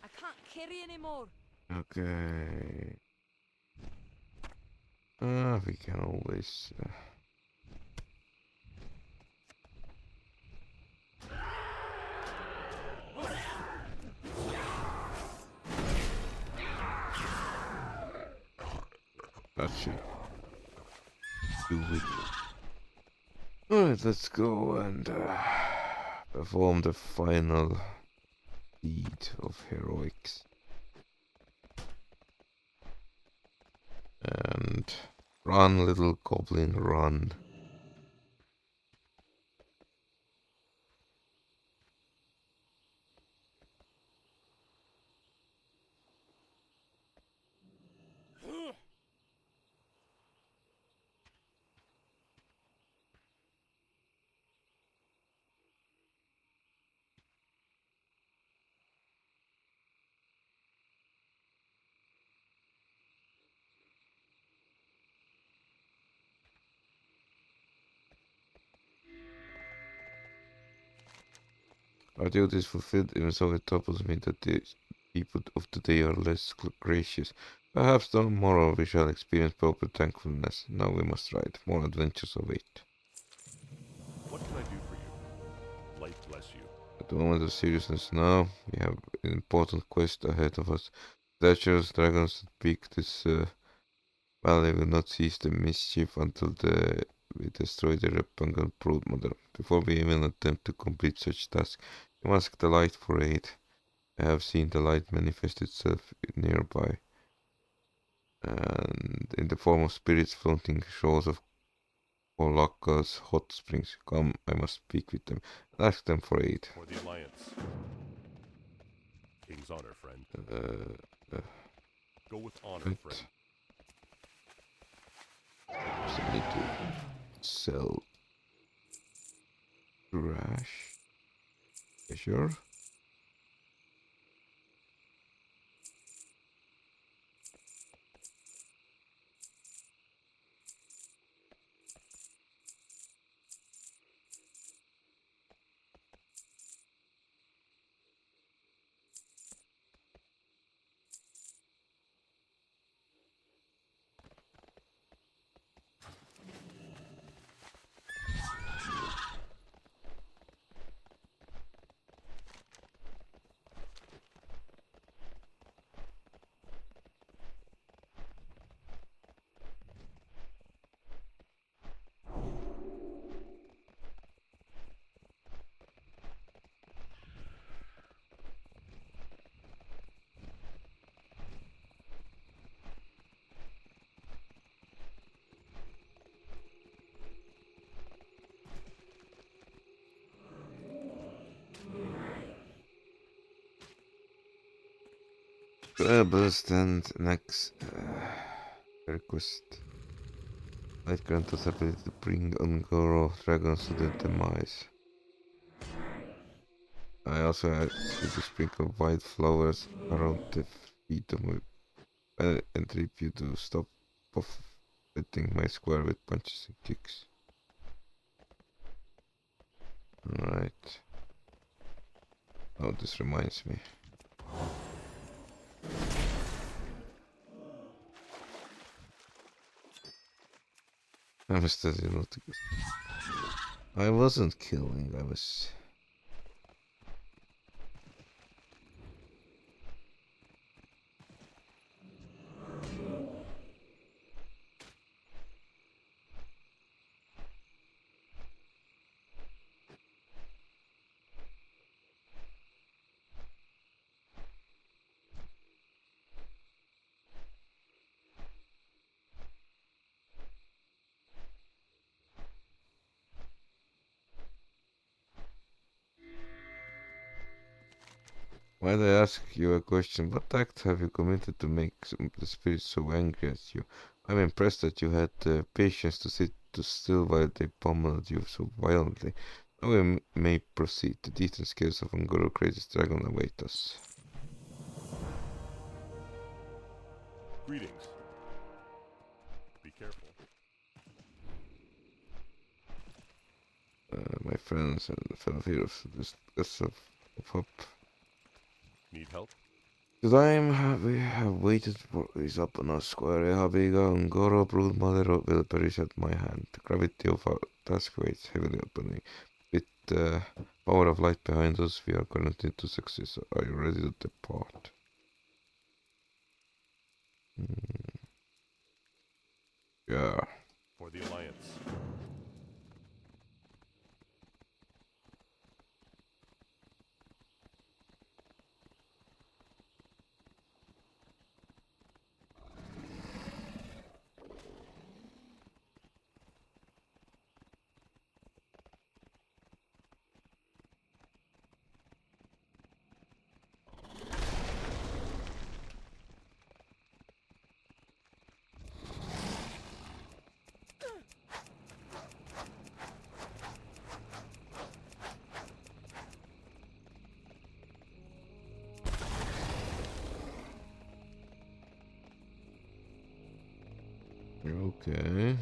I can't carry anymore. Okay. We can always... That should do it. Alright, let's go and perform the final deed of heroics. And run, little goblin, run. Our duty is fulfilled, even so it troubles me that the people of today are less gracious. Perhaps tomorrow we shall experience proper thankfulness. Now we must ride. More adventures await. What can I do for you? Light bless you. At the moment of seriousness now, we have an important quest ahead of us. Treacherous dragons that peak this valley will not cease the mischief until we destroy the repugnant broodmother. Before we even attempt to complete such task, we must ask the light for aid. I have seen the light manifest itself nearby, and in the form of spirits floating shores of Olaka's hot springs. Come, I must speak with them and ask them for aid. For the Alliance. King's honor, friend. Go with honor, Right. friend. So I need to sell trash. Sure. Burst and next request. Light grant us ability to bring on Goro dragons to their demise. I also ask you to sprinkle white flowers around the feet of my and trip you to stop buffeting my square with punches and kicks. Alright. Oh, this reminds me. I'm studying not to. I wasn't killing, I was. Might I ask you a question? What act have you committed to make the spirits so angry at you? I'm impressed that you had the patience to sit still while they pummeled you so violently. Now we may proceed. The deeds and skills of Ungoro greatest dragon await us. Greetings. Be careful. My friends and fellow heroes, this of hope. Need help? The time we have waited for is upon us. Square Habiga and Goro Broodmother will perish at my hand. The gravity of our task weighs heavily upon me. With the power of light behind us, we are guaranteed to success. Are you ready to depart? Yeah. For the Alliance. Okay.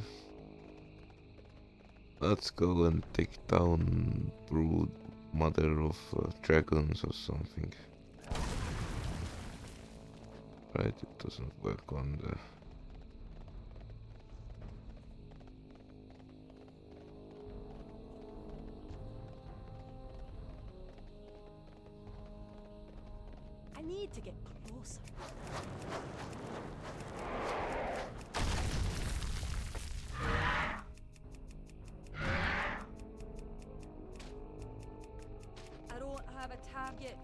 Let's go and take down Brood mother of dragons or something. Right, it doesn't work on the... I need to get closer. I don't have a target.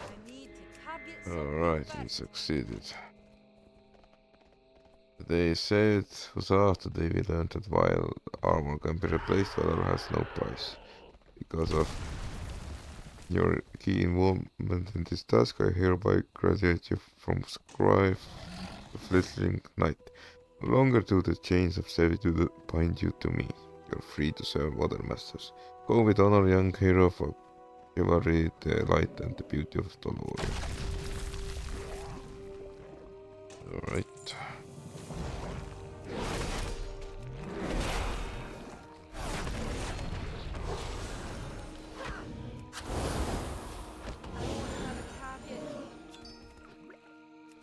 I need to target something Alright, we first. succeeded. They said, Huzzah, today we learned that while armor can be replaced, valor has no price. Because of your key involvement in this task, I hereby graduate you from scribe to fledgling knight. No longer do the chains of servitude bind you to me. You're free to serve other masters. Go with honor, young hero, for chivalry, the light and the beauty of Dolores. Alright. I don't have a target.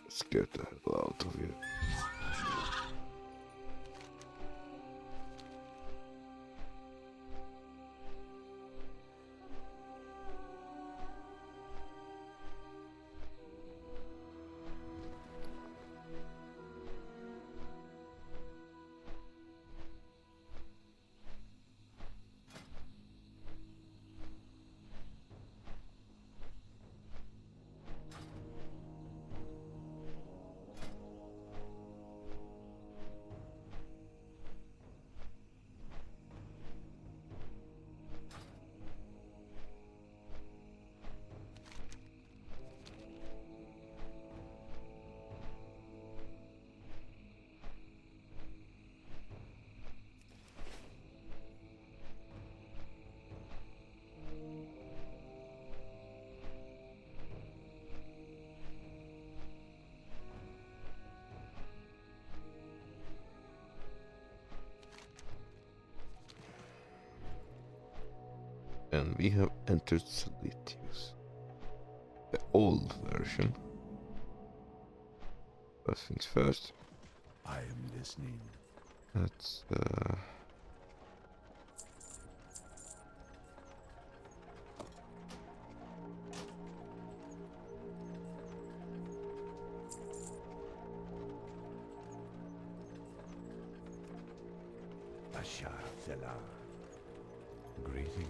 Let's get the hell out of here. And we have entered Solitius. The old version. First things first. I am listening. Let's Bashar Zela. Greeting.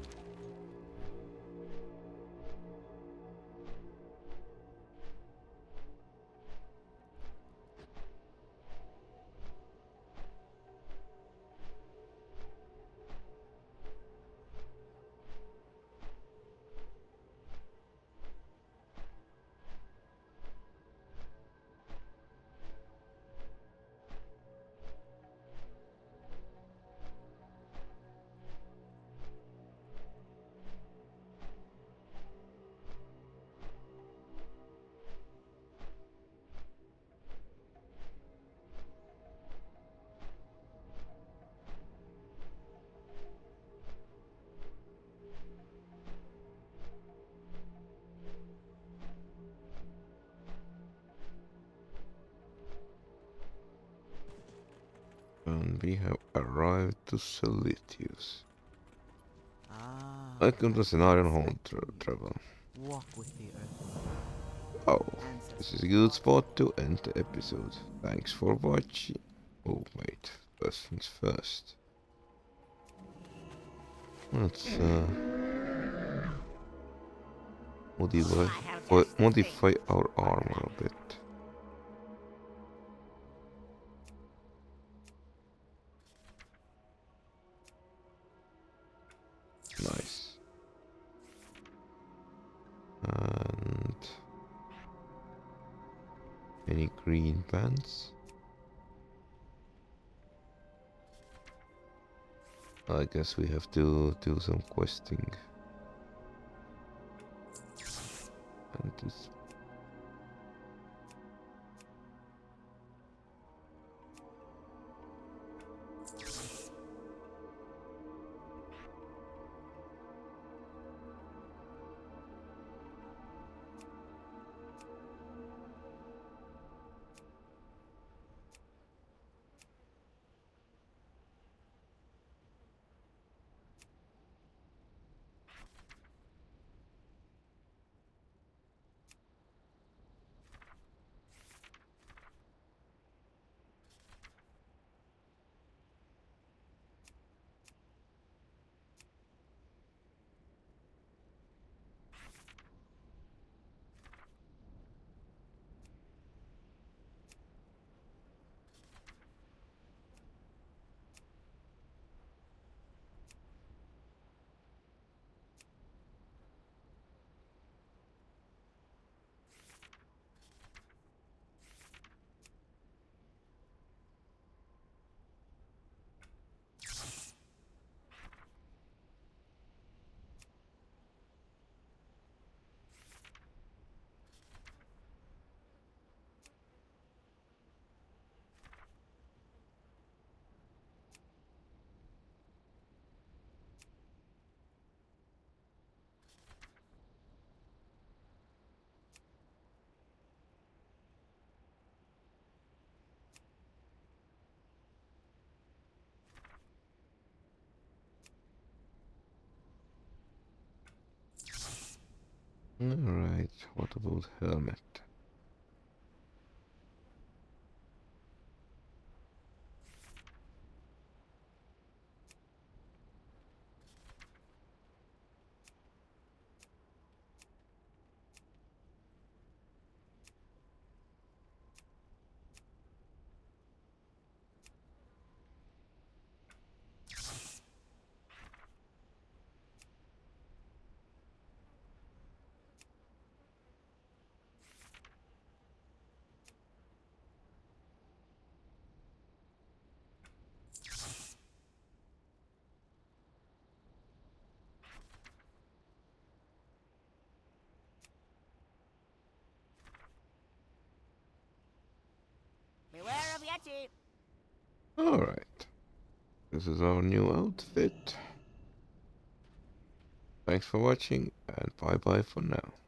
and we have arrived to Solitius. Ah, Welcome to Scenarion Home Travel. walk with the earth. Oh, this is a good spot to end the episode. Thanks for watching. Oh wait, first things first. Let's modify our armor a bit. Nice. And Any green pants? I guess we have to do some questing. And this. Alright, what about helmet? Beware of Yeti. Alright, this is our new outfit. Thanks for watching and bye bye for now.